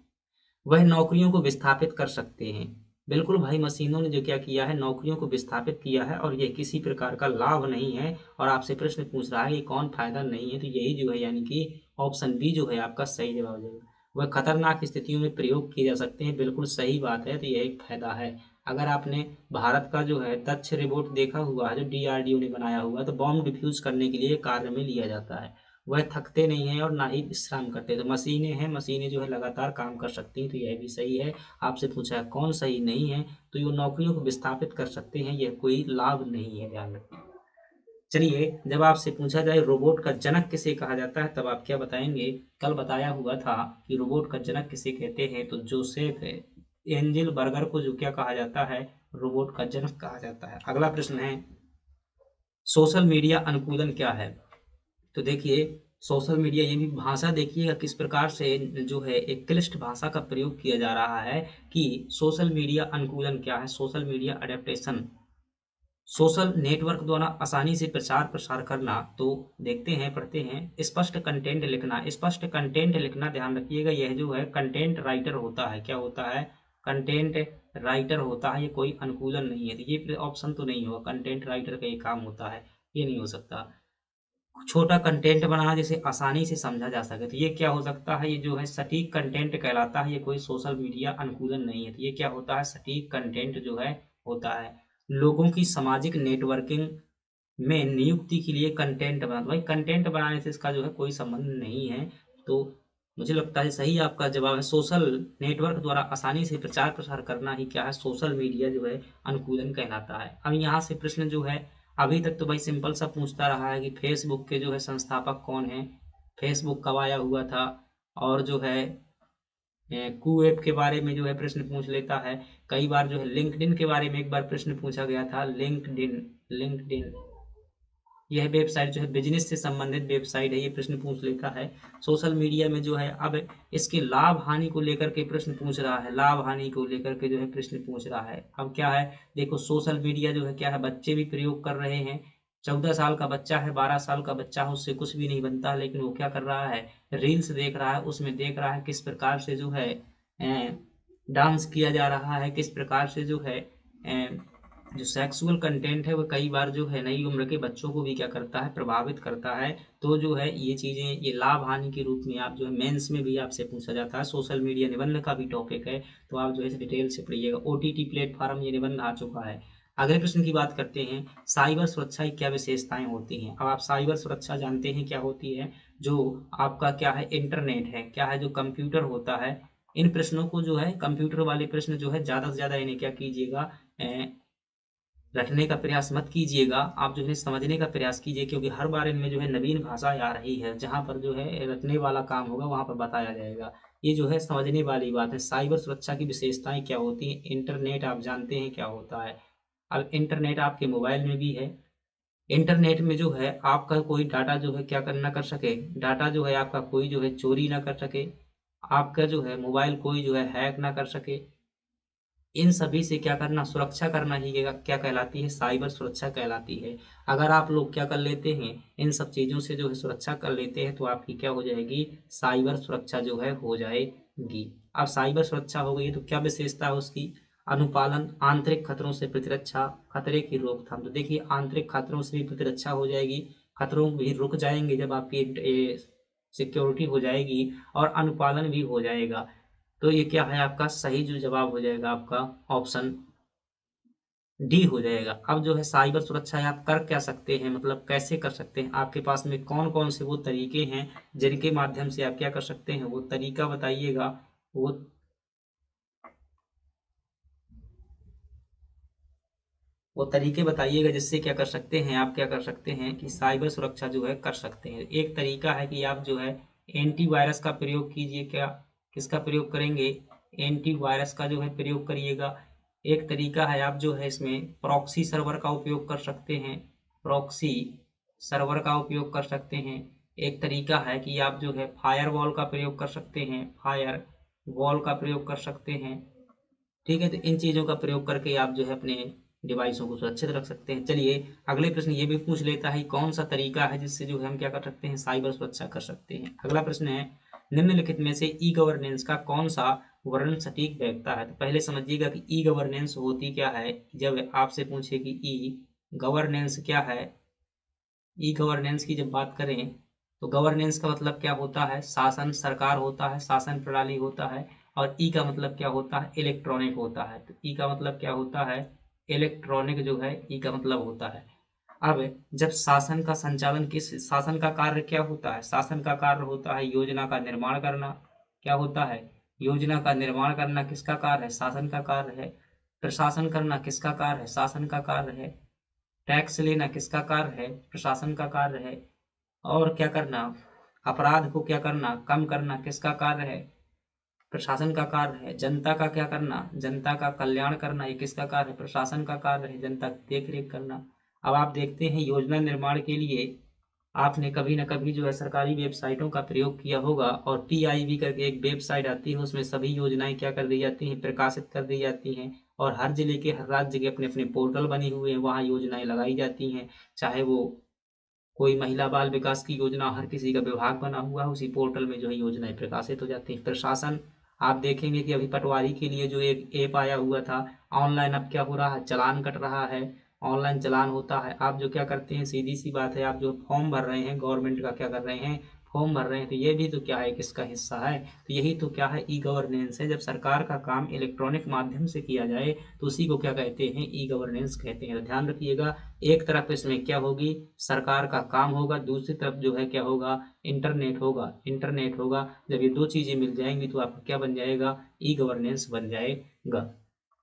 वह नौकरियों को विस्थापित कर सकते हैं। बिल्कुल भाई, मशीनों ने जो क्या किया है, नौकरियों को विस्थापित किया है और ये किसी प्रकार का लाभ नहीं है। और आपसे प्रश्न पूछ रहा है कि कौन फायदा नहीं है, तो यही जो है यानी कि ऑप्शन बी जो है आपका सही जवाब हो जाएगा। वह खतरनाक स्थितियों में प्रयोग किए जा सकते हैं, बिल्कुल सही बात है, तो यह एक फायदा है। अगर आपने भारत का जो है दक्ष रोबोट देखा हुआ है, जो डीआरडीओ ने बनाया हुआ है, तो बॉम्ब डिफ्यूज करने के लिए कार्य में लिया जाता है। वह थकते नहीं हैं और ना ही विश्राम करते, तो मशीनें हैं, मशीनें जो है लगातार काम कर सकती हैं, तो यह भी सही है। आपसे पूछा है कौन सही नहीं है, तो ये नौकरियों को विस्थापित कर सकते हैं, यह कोई लाभ नहीं है, ध्यान रखिए। चलिए, जब आपसे पूछा जाए रोबोट का जनक किसे कहा जाता है, तब आप क्या बताएंगे? कल बताया हुआ था कि रोबोट का जनक किसे कहते हैं, तो जोसेफ एंजिल बर्गर को जो क्या कहा जाता है, रोबोट का जनक कहा जाता है। अगला प्रश्न है, सोशल मीडिया अनुकूलन क्या है? तो देखिए, सोशल मीडिया ये भी भाषा देखिएगा किस प्रकार से जो है एक क्लिष्ट भाषा का प्रयोग किया जा रहा है कि सोशल मीडिया अनुकूलन क्या है, social media adaptation, social network द्वारा आसानी से प्रचार प्रसार करना। तो देखते हैं, पढ़ते हैं, स्पष्ट कंटेंट लिखना, स्पष्ट कंटेंट लिखना, ध्यान रखिएगा, यह जो है कंटेंट राइटर होता है, क्या होता है? कंटेंट राइटर होता है, ये कोई अनुकूलन नहीं है, तो ये ऑप्शन तो नहीं होगा, कंटेंट राइटर का ये काम होता है, ये नहीं हो सकता। छोटा कंटेंट बनाना जिसे आसानी से समझा जा सके, तो ये क्या हो सकता है? ये जो है सटीक कंटेंट कहलाता है, ये कोई सोशल मीडिया अनुकूलन नहीं है, तो ये क्या होता है? सटीक कंटेंट जो है होता है। लोगों की सामाजिक नेटवर्किंग में नियुक्ति के लिए कंटेंट बना, तो भाई कंटेंट बनाने से इसका जो है कोई संबंध नहीं है, तो मुझे लगता है सही आपका जवाब है, सोशल नेटवर्क द्वारा आसानी से प्रचार प्रसार करना ही क्या है, सोशल मीडिया जो है अनुकूलन कहलाता है। अब यहाँ से प्रश्न जो है, अभी तक तो भाई सिंपल सा पूछता रहा है कि फेसबुक के जो है संस्थापक कौन है, फेसबुक कब आया हुआ था, और जो है कू ऐप के बारे में जो है प्रश्न पूछ लेता है। कई बार जो है लिंक्डइन के बारे में एक बार प्रश्न पूछा गया था, लिंक्डइन, लिंक्डइन यह वेबसाइट जो है बिजनेस से संबंधित वेबसाइट है, ये प्रश्न पूछ लेता है। सोशल मीडिया में जो है अब इसके लाभ हानि को लेकर के प्रश्न पूछ रहा है, लाभ हानि को लेकर के जो है प्रश्न पूछ रहा है। अब क्या है, देखो सोशल मीडिया जो है क्या है, बच्चे भी प्रयोग कर रहे हैं। 14 साल का बच्चा है, 12 साल का बच्चा है, उससे कुछ भी नहीं बनता, लेकिन वो क्या कर रहा है, रील्स देख रहा है, उसमें देख रहा है किस प्रकार से जो है डांस किया जा रहा है, किस प्रकार से जो है जो सेक्सुअल कंटेंट है वो कई बार जो है नई उम्र के बच्चों को भी क्या करता है, प्रभावित करता है। तो जो है ये चीज़ें, ये लाभ हानि के रूप में आप जो है मेंस में भी आपसे पूछा जाता है, सोशल मीडिया निबंध का भी टॉपिक है, तो आप जो है इसे डिटेल से पढ़िएगा। ओटीटी प्लेटफॉर्म ये निबंध आ चुका है। अगले प्रश्न की बात करते हैं, साइबर सुरक्षा की क्या विशेषताएं होती हैं? अब आप साइबर सुरक्षा जानते हैं क्या होती है? जो आपका क्या है, इंटरनेट है, क्या है, जो कंप्यूटर होता है, इन प्रश्नों को जो है कंप्यूटर वाले प्रश्न जो है ज़्यादा से ज़्यादा इन्हें क्या कीजिएगा, रटने का प्रयास मत कीजिएगा, आप जो है समझने का प्रयास कीजिए, क्योंकि हर बार इनमें जो है नवीन भाषा आ रही है, जहाँ पर जो है रटने वाला काम होगा वहाँ पर बताया जाएगा। ये जो है समझने वाली बात है। साइबर सुरक्षा की विशेषताएं क्या होती हैं? इंटरनेट आप जानते हैं क्या होता है। अब इंटरनेट आपके मोबाइल में भी है। इंटरनेट में जो है आपका कोई डाटा जो है क्या करना कर सके, डाटा जो है आपका कोई जो है चोरी ना कर सके, आपका जो है मोबाइल कोई जो है हैक ना कर सके, इन सभी से क्या करना, सुरक्षा करना ही क्या कहलाती है, साइबर सुरक्षा कहलाती है। अगर आप लोग क्या कर लेते हैं, इन सब चीज़ों से जो है सुरक्षा कर लेते हैं, तो आपकी क्या हो जाएगी, साइबर सुरक्षा जो है हो जाएगी। अब साइबर सुरक्षा हो गई तो क्या विशेषता है उसकी? अनुपालन, आंतरिक खतरों से प्रतिरक्षा, खतरे की रोकथाम, तो देखिए आंतरिक खतरों से भी प्रतिरक्षा हो जाएगी, खतरों भी रुक जाएंगे जब आपकी सिक्योरिटी हो जाएगी, और अनुपालन भी हो जाएगा। तो ये क्या है आपका सही जो जवाब हो जाएगा, आपका ऑप्शन डी हो जाएगा। अब जो है साइबर सुरक्षा है, आप कर क्या सकते हैं, मतलब कैसे कर सकते हैं, आपके पास में कौन कौन से वो तरीके हैं जिनके माध्यम से आप क्या कर सकते हैं, वो तरीका बताइएगा। वो वो तरीके बताइएगा जिससे क्या कर सकते हैं, आप क्या कर सकते हैं कि साइबर सुरक्षा जो है कर सकते हैं। एक तरीका है कि आप जो है एंटीवायरस का प्रयोग कीजिए, क्या किसका प्रयोग करेंगे, एंटीवायरस का जो है प्रयोग करिएगा। एक तरीका है आप जो है इसमें प्रॉक्सी सर्वर का उपयोग कर सकते हैं, प्रॉक्सी सर्वर का उपयोग कर सकते हैं। एक तरीका है कि आप जो है फायरवॉल का प्रयोग कर सकते हैं, फायर वॉल का प्रयोग कर सकते हैं। ठीक है, तो इन चीज़ों का प्रयोग करके आप जो है अपने डिवाइसों को सुरक्षित रख सकते हैं। चलिए, अगले प्रश्न ये भी पूछ लेता है कौन सा तरीका है जिससे जो है हम क्या कर सकते हैं, साइबर सुरक्षा कर सकते हैं। अगला प्रश्न है, निम्नलिखित में से ई गवर्नेंस का कौन सा वर्णन सटीक बैठता है। तो पहले समझिएगा कि ई गवर्नेंस होती क्या है। जब आपसे पूछे कि ई गवर्नेंस क्या है, ई गवर्नेंस की जब बात करें तो गवर्नेंस का मतलब क्या होता है, शासन, सरकार होता है, शासन प्रणाली होता है। और ई का मतलब क्या होता है, इलेक्ट्रॉनिक होता है। तो ई का मतलब क्या होता है, इलेक्ट्रॉनिक जो है ई का मतलब होता है। अब जब शासन का संचालन, किस शासन का कार्य क्या होता है, शासन का कार्य होता है योजना का निर्माण करना। क्या होता है, योजना का निर्माण करना किसका कार्य है, शासन का कार्य है। प्रशासन करना किसका कार्य है, शासन का कार्य है। टैक्स लेना किसका कार्य है, प्रशासन का कार्य है। और क्या करना, अपराध को क्या करना, कम करना किसका कार्य है, प्रशासन का कार्य है। जनता का क्या करना, जनता का कल्याण करना, ये किसका कार्य है, प्रशासन का कार्य है, जनता की देख रेख करना। अब आप देखते हैं योजना निर्माण के लिए आपने कभी न कभी जो है सरकारी वेबसाइटों का प्रयोग किया होगा, और PIB करके एक वेबसाइट आती है, उसमें सभी योजनाएं क्या कर दी जाती हैं, प्रकाशित कर दी जाती हैं। और हर जिले के, हर राज्य के अपने अपने पोर्टल बने हुए हैं, वहाँ योजनाएं लगाई जाती हैं। चाहे वो कोई महिला बाल विकास की योजना, हर किसी का विभाग बना हुआ है, उसी पोर्टल में जो है योजनाएं प्रकाशित हो जाती हैं। प्रशासन, आप देखेंगे कि अभी पटवारी के लिए जो एक ऐप आया हुआ था ऑनलाइन, अब क्या हो रहा है, चालान कट रहा है, ऑनलाइन चालान होता है। आप जो क्या करते हैं, सीधी सी बात है, आप जो फॉर्म भर रहे हैं गवर्नमेंट का, क्या कर रहे हैं, फॉर्म भर रहे हैं, तो ये भी तो क्या है, किसका हिस्सा है, तो यही तो क्या है, ई गवर्नेंस है। जब सरकार का काम इलेक्ट्रॉनिक माध्यम से किया जाए तो उसी को क्या कहते हैं, ई गवर्नेंस कहते हैं। तो ध्यान रखिएगा, एक तरफ इसमें क्या होगी, सरकार का काम होगा, दूसरी तरफ जो है क्या होगा, इंटरनेट होगा, इंटरनेट होगा। जब ये दो चीजें मिल जाएंगी तो आपका क्या बन जाएगा, ई गवर्नेंस बन जाएगा।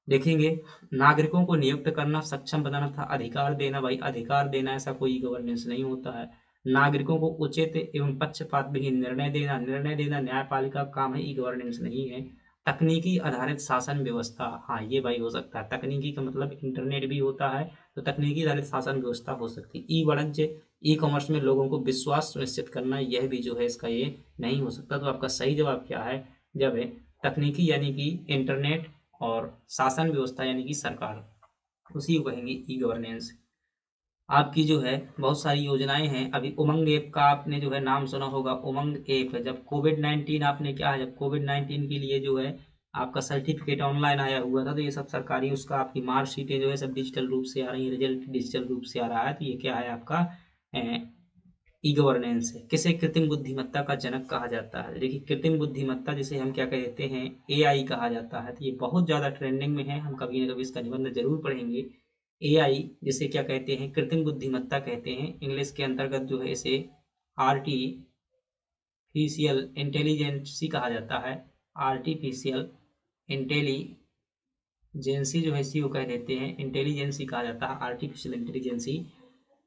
देखेंगे, नागरिकों को नियुक्त करना, सक्षम बनाना था, अधिकार देना, भाई अधिकार देना ऐसा कोई गवर्नेंस नहीं होता है। नागरिकों को उचित एवं पक्षपात विहीन निर्णय देना, निर्णय देना न्यायपालिका का काम है, ई गवर्नेंस नहीं है। तकनीकी आधारित शासन व्यवस्था, हाँ ये भाई हो सकता है, तकनीकी का मतलब इंटरनेट भी होता है, तो तकनीकी आधारित शासन व्यवस्था हो सकती है। ई वाणिज्य, ई कॉमर्स में लोगों को विश्वास सुनिश्चित करना, यह भी जो है इसका ये नहीं हो सकता। तो आपका सही जवाब क्या है, जब है तकनीकी यानी कि इंटरनेट, और शासन व्यवस्था यानी कि सरकार, उसी को कहेंगे ई गवर्नेंस। आपकी जो है बहुत सारी योजनाएं हैं। अभी उमंग ऐप का आपने जो है नाम सुना होगा, उमंग ऐप है। जब कोविड-19 आपने क्या है, जब कोविड-19 के लिए जो है आपका सर्टिफिकेट ऑनलाइन आया हुआ था, तो ये सब सरकारी, उसका आपकी मार्कशीटें जो है सब डिजिटल रूप से आ रही है, रिजल्ट डिजिटल रूप से आ रहा है। तो ये क्या है आपका ई गवर्नेंस है। किसे कृत्रिम बुद्धिमत्ता का जनक कहा जाता है, देखिए कृत्रिम बुद्धिमत्ता जिसे हम क्या कहते हैं, AI कहा जाता है। तो ये बहुत ज़्यादा ट्रेंडिंग में है, हम कभी ना कभी इसका निबंध जरूर पढ़ेंगे। AI जिसे क्या कहते हैं, कृत्रिम बुद्धिमत्ता कहते हैं। इंग्लिश के अंतर्गत जो है इसे आर्टिफिशियल इंटेलिजेंसी कहा जाता है। आर्टिफिशियल इंटेलिजेंसी जो है इसी को कह देते हैं, इंटेलिजेंसी कहा जाता है, आर्टिफिशियल इंटेलिजेंसी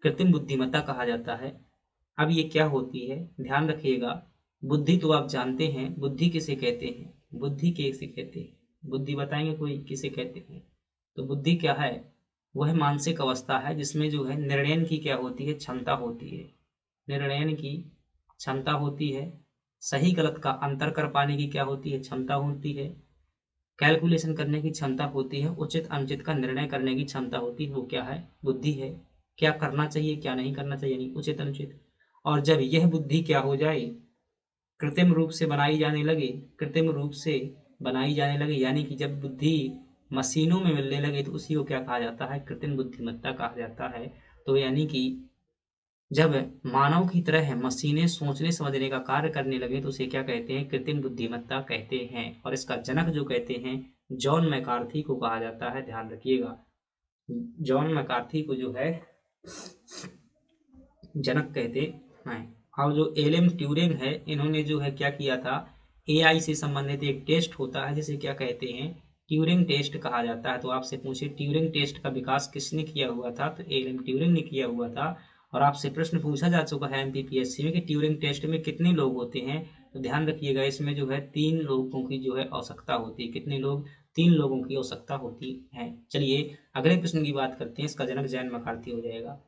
कृत्रिम बुद्धिमत्ता कहा जाता है। अब ये क्या होती है, ध्यान रखिएगा। बुद्धि तो आप जानते हैं, बुद्धि किसे कहते हैं, बुद्धि किसे कहते हैं, बुद्धि बताएंगे कोई, किसे कहते हैं। तो बुद्धि क्या है, वह मानसिक अवस्था है जिसमें जो है निर्णय की क्या होती है, क्षमता होती है। निर्णय की क्षमता होती है, सही गलत का अंतर कर पाने की क्या होती है, क्षमता होती है। कैलकुलेशन करने की क्षमता होती है, उचित अनुचित का निर्णय करने की क्षमता होती है, वो क्या है, बुद्धि है। क्या करना चाहिए क्या नहीं करना चाहिए, यानी उचित अनुचित। और जब यह बुद्धि क्या हो जाए, कृत्रिम रूप से बनाई जाने लगे, कृत्रिम रूप से बनाई जाने लगे, यानी कि जब बुद्धि मशीनों में मिलने लगे, तो उसी को क्या कहा जाता है, कृत्रिम बुद्धिमत्ता कहा जाता है। तो यानी कि जब मानव की तरह मशीनें सोचने समझने का कार्य करने लगे, तो उसे क्या कहते हैं, कृत्रिम बुद्धिमत्ता कहते हैं। और इसका जनक जो कहते हैं, जॉन मैकार्थी को कहा जाता है, ध्यान रखिएगा। जॉन मैकार्थी को जो है जनक कहते हैं। और जो एलएम ट्यूरिंग है, इन्होंने जो है क्या किया था, AI से संबंधित एक टेस्ट होता है जिसे क्या कहते हैं, ट्यूरिंग टेस्ट कहा जाता है। तो आपसे पूछे ट्यूरिंग टेस्ट का विकास किसने किया हुआ था, तो एलएम ट्यूरिंग ने किया हुआ था। और आपसे प्रश्न पूछा जा चुका है MPPSC में कि ट्यूरिंग टेस्ट में कितने लोग होते हैं। तो ध्यान रखिएगा, इसमें जो है 3 लोगों की जो है आवश्यकता होती है। कितने लोग, 3 लोगों की आवश्यकता होती है। चलिए अगले प्रश्न की बात करते हैं, इसका जनक जॉन मैकार्थी हो जाएगा।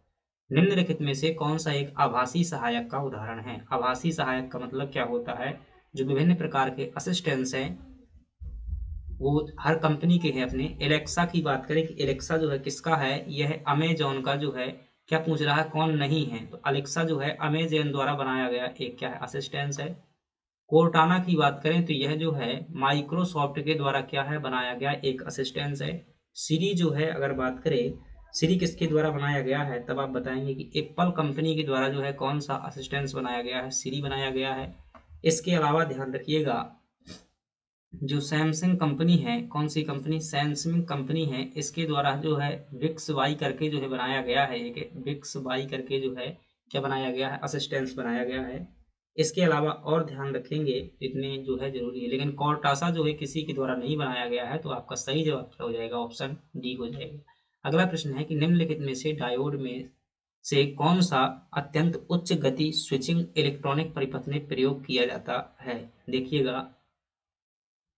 निम्नलिखित में से कौन सा एक आभासी सहायक का उदाहरण है। आभासी सहायक का मतलब क्या होता है, जो विभिन्न प्रकार के असिस्टेंट्स हैं, वो हर कंपनी के हैं। अपने एलेक्सा की बात करें कि एलेक्सा जो है किसका है, यह अमेजॉन का जो है, क्या पूछ रहा है, कौन नहीं है, तो अलेक्सा जो है अमेजॉन द्वारा बनाया गया एक क्या है, असिस्टेंस है। कोर्टाना की बात करें तो यह जो है माइक्रोसॉफ्ट के द्वारा क्या है बनाया गया एक असिस्टेंस है। सिरी जो है अगर बात करें सिरी किसके द्वारा बनाया गया है, तब आप बताएंगे कि एप्पल कंपनी के द्वारा जो है कौन सा असिस्टेंस बनाया गया है, सिरी बनाया गया है। इसके अलावा ध्यान रखिएगा जो सैमसंग कंपनी है, कौन सी कंपनी, सैमसंग कंपनी है, इसके द्वारा जो है विक्स वाई करके जो है बनाया गया है, एक विक्स वाई करके जो है क्या बनाया गया है, असिस्टेंस बनाया गया है। इसके अलावा और ध्यान रखेंगे इतने जो है जरूरी है, लेकिन कॉर्टासा जो है किसी के द्वारा नहीं बनाया गया है, तो आपका सही जवाब क्या हो जाएगा, ऑप्शन डी हो जाएगा। अगला प्रश्न है कि निम्नलिखित में से डायोड में से कौन सा अत्यंत उच्च गति स्विचिंग इलेक्ट्रॉनिक परिपथ में प्रयोग किया जाता है। देखिएगा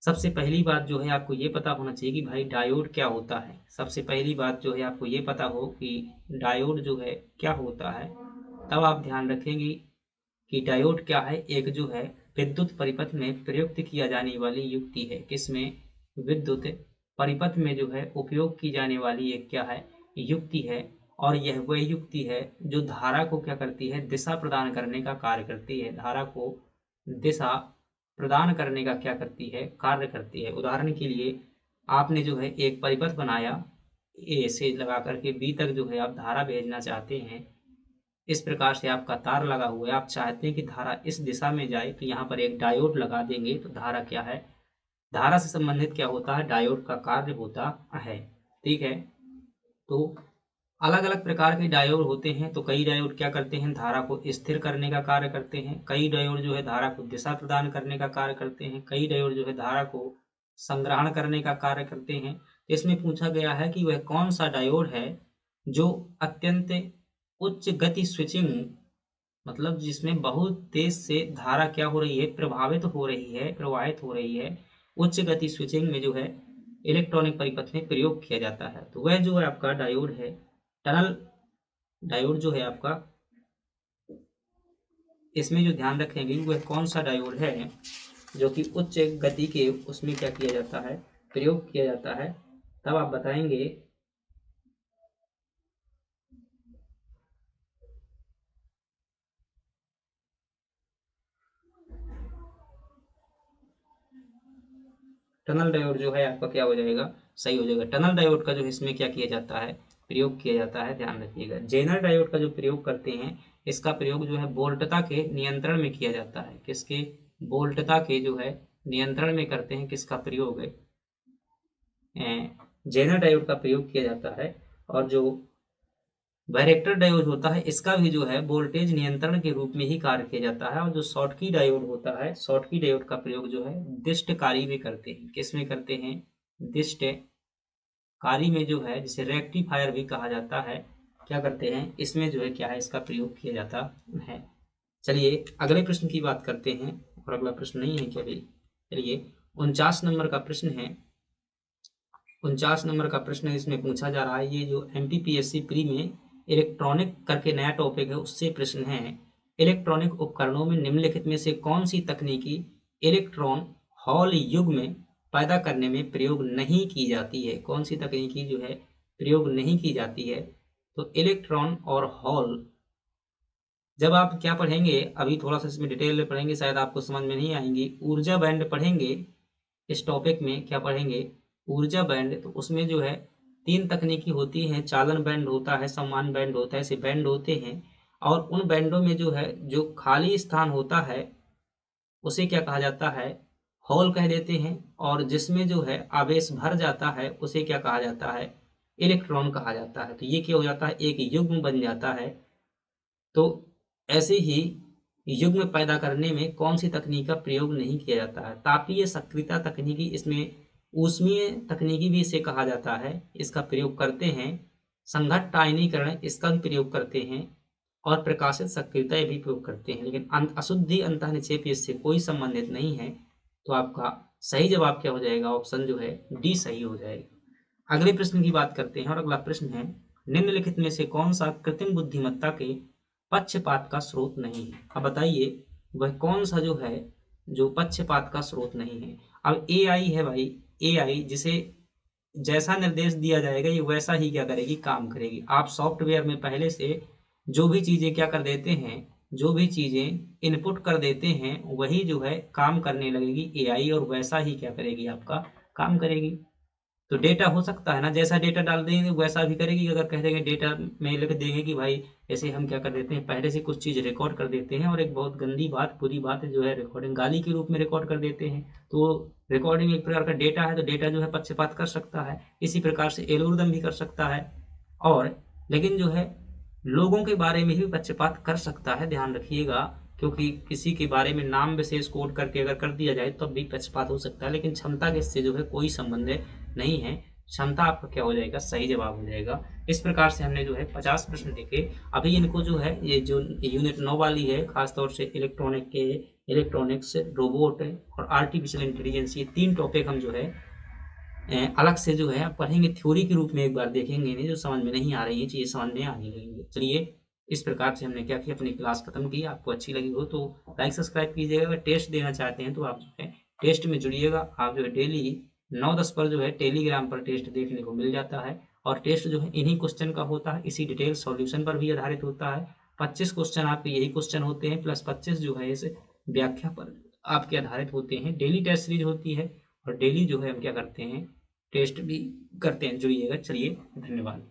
सबसे पहली बात जो है आपको ये पता होना चाहिए कि भाई डायोड क्या होता है। सबसे पहली बात जो है आपको ये पता हो कि डायोड जो है क्या होता है, तब आप ध्यान रखेंगे कि डायोड क्या है, एक जो है विद्युत परिपथ में प्रयुक्त किया जाने वाली युक्ति है। किसमें, विद्युत परिपथ में जो है उपयोग की जाने वाली एक क्या है, युक्ति है। और यह वह युक्ति है जो धारा को क्या करती है, दिशा प्रदान करने का कार्य करती है। धारा को दिशा प्रदान करने का क्या करती है, कार्य करती है। उदाहरण के लिए आपने जो है एक परिपथ बनाया, ए से लगा करके बी तक जो है आप धारा भेजना चाहते हैं। इस प्रकार से आपका तार लगा हुआ है, आप चाहते हैं कि धारा इस दिशा में जाए, तो यहाँ पर एक डायोड लगा देंगे तो धारा क्या है, धारा से संबंधित क्या होता है, डायोड का कार्य होता है। ठीक है, तो अलग अलग प्रकार के डायोड होते हैं। तो कई डायोड क्या करते हैं, धारा को स्थिर करने का कार्य करते हैं। कई डायोड जो है धारा को दिशा प्रदान करने का कार्य करते हैं। कई डायोड जो है धारा को संग्रहण करने का कार्य करते हैं। इसमें पूछा गया है कि वह कौन सा डायोड है जो अत्यंत उच्च गति स्विचिंग, मतलब जिसमें बहुत तेज से धारा क्या हो रही है, प्रवाहित हो रही है, उच्च गति स्विचिंग में जो है इलेक्ट्रॉनिक परिपथ में प्रयोग किया जाता है। तो वह जो है आपका डायोड है टनल डायोड जो है आपका, इसमें जो ध्यान रखेंगे वह कौन सा डायोड है जो कि उच्च गति के उसमें क्या किया जाता है, प्रयोग किया जाता है, तब आप बताएंगे टनल डायोड जो है आपका क्या हो जाएगा, सही हो जाएगा। टनल डायोड का जो इसमें क्या किया जाता है, प्रयोग किया जाता है, ध्यान रखिएगा। जेनर डायोड का जो प्रयोग करते हैं, इसका प्रयोग जो है वोल्टता के नियंत्रण में किया जाता है। किसके, वोल्टता के जो है नियंत्रण में करते हैं, किसका प्रयोग है, जेनर डायोड का प्रयोग किया जाता है। और जो वायरेक्टर डायोड होता है, इसका भी जो है वोल्टेज नियंत्रण के रूप में ही कार्य किया जाता है। और जो शॉटकी डायोड होता है, शॉटकी डायोड का प्रयोग जो है दिष्टकारी में करते हैं। किस में करते हैं, दिष्टकारी में जो है, जिसे रेक्टिफायर भी कहा जाता है, क्या करते हैं, इसमें जो है क्या है, इसका प्रयोग किया जाता है। चलिए अगले प्रश्न की बात करते हैं। और अगला प्रश्न नहीं है क्या भाई, चलिए 49 नंबर का प्रश्न है। 49 नंबर का प्रश्न इसमें पूछा जा रहा है, ये जो एमपीपीएससी प्री में इलेक्ट्रॉनिक करके नया टॉपिक है, उससे प्रश्न है। इलेक्ट्रॉनिक उपकरणों में निम्नलिखित में से कौन सी तकनीकी इलेक्ट्रॉन हॉल युग में पैदा करने में प्रयोग नहीं की जाती है। कौन सी तकनीकी जो है प्रयोग नहीं की जाती है, तो इलेक्ट्रॉन और हॉल, जब आप क्या पढ़ेंगे, अभी थोड़ा सा इसमें डिटेल में पढ़ेंगे, शायद आपको समझ में नहीं आएंगी। ऊर्जा बैंड पढ़ेंगे, इस टॉपिक में क्या पढ़ेंगे, ऊर्जा बैंड। तो उसमें जो है 3 तकनीकी होती हैं, चालन बैंड होता है, सम्मान बैंड होता है, ऐसे बैंड होते हैं। और उन बैंडों में जो है जो खाली स्थान होता है उसे क्या कहा जाता है, हॉल कह देते हैं। और जिसमें जो है आवेश भर जाता है उसे क्या कहा जाता है, इलेक्ट्रॉन कहा जाता है। तो ये क्या हो जाता है, एक युग्म बन जाता है। तो ऐसे ही युग्म पैदा करने में कौन सी तकनीक का प्रयोग नहीं किया जाता है, तापीय सक्रियता तकनीकी, इसमें ऊष्मीय तकनीकी भी इसे कहा जाता है, इसका प्रयोग करते हैं। संघट्ट आयनीकरण, इसका भी प्रयोग करते हैं। और प्रकाशित सक्रियता भी प्रयोग करते हैं। लेकिन अशुद्धि अंतःनिक्षेप इससे कोई संबंधित नहीं है। तो आपका सही जवाब क्या हो जाएगा, ऑप्शन जो है डी सही हो जाएगा। अगले प्रश्न की बात करते हैं। और अगला प्रश्न है, निम्नलिखित में से कौन सा कृत्रिम बुद्धिमत्ता के पक्षपात का स्रोत नहीं है। अब बताइए वह कौन सा जो है जो पक्षपात का स्रोत नहीं है। अब एआई है भाई, एआई जिसे जैसा निर्देश दिया जाएगा ये वैसा ही क्या करेगी, काम करेगी। आप सॉफ्टवेयर में पहले से जो भी चीजें क्या कर देते हैं, जो भी चीज़ें इनपुट कर देते हैं वही जो है काम करने लगेगी एआई, और वैसा ही क्या करेगी, आपका काम करेगी। तो डेटा हो सकता है ना, जैसा डेटा डाल देंगे वैसा भी करेगी। अगर कह देंगे डेटा में लिख देंगे कि भाई ऐसे हम क्या कर देते हैं, पहले से कुछ चीज़ रिकॉर्ड कर देते हैं, और एक बहुत गंदी बात, बुरी बात जो है रिकॉर्डिंग गाली के रूप में रिकॉर्ड कर देते हैं। तो रिकॉर्डिंग एक प्रकार का डेटा है, तो डेटा जो है पक्षपात कर सकता है। इसी प्रकार से एल्गोरिदम भी कर सकता है। और लेकिन जो है लोगों के बारे में भी पक्षपात कर सकता है, ध्यान रखिएगा। क्योंकि किसी के बारे में नाम विशेष कोड करके अगर कर दिया जाए तब भी पक्षपात हो सकता है, लेकिन क्षमता के इससे जो है कोई संबंध नहीं है। क्षमता आपका क्या हो जाएगा, सही जवाब हो जाएगा। इस प्रकार से हमने जो है 50 प्रश्न देखे। अभी इनको जो है ये जो यूनिट 9 वाली है, खासतौर से इलेक्ट्रॉनिक्स, रोबोट और आर्टिफिशियल इंटेलिजेंस, ये 3 टॉपिक हम जो है अलग से जो है पढ़ेंगे, थ्योरी के रूप में एक बार देखेंगे। नहीं जो समझ में नहीं आ रही है चीज़ें समझ में आने लगेंगी। चलिए, इस प्रकार से हमने क्या किया, अपनी क्लास खत्म की। आपको अच्छी लगी हो तो लाइक सब्सक्राइब कीजिएगा। अगर टेस्ट देना चाहते हैं तो आप जो है टेस्ट में जुड़िएगा। आप जो है डेली 9-10 पर जो है टेलीग्राम पर टेस्ट देखने को मिल जाता है, और टेस्ट जो है इन्हीं क्वेश्चन का होता है, इसी डिटेल सॉल्यूशन पर भी आधारित होता है। 25 क्वेश्चन आपके यही क्वेश्चन होते हैं, प्लस 25 जो है इस व्याख्या पर आपके आधारित होते हैं। डेली टेस्ट सीरीज होती है, और डेली जो है हम क्या करते हैं, टेस्ट भी करते हैं। जुड़िएगा। चलिए, धन्यवाद।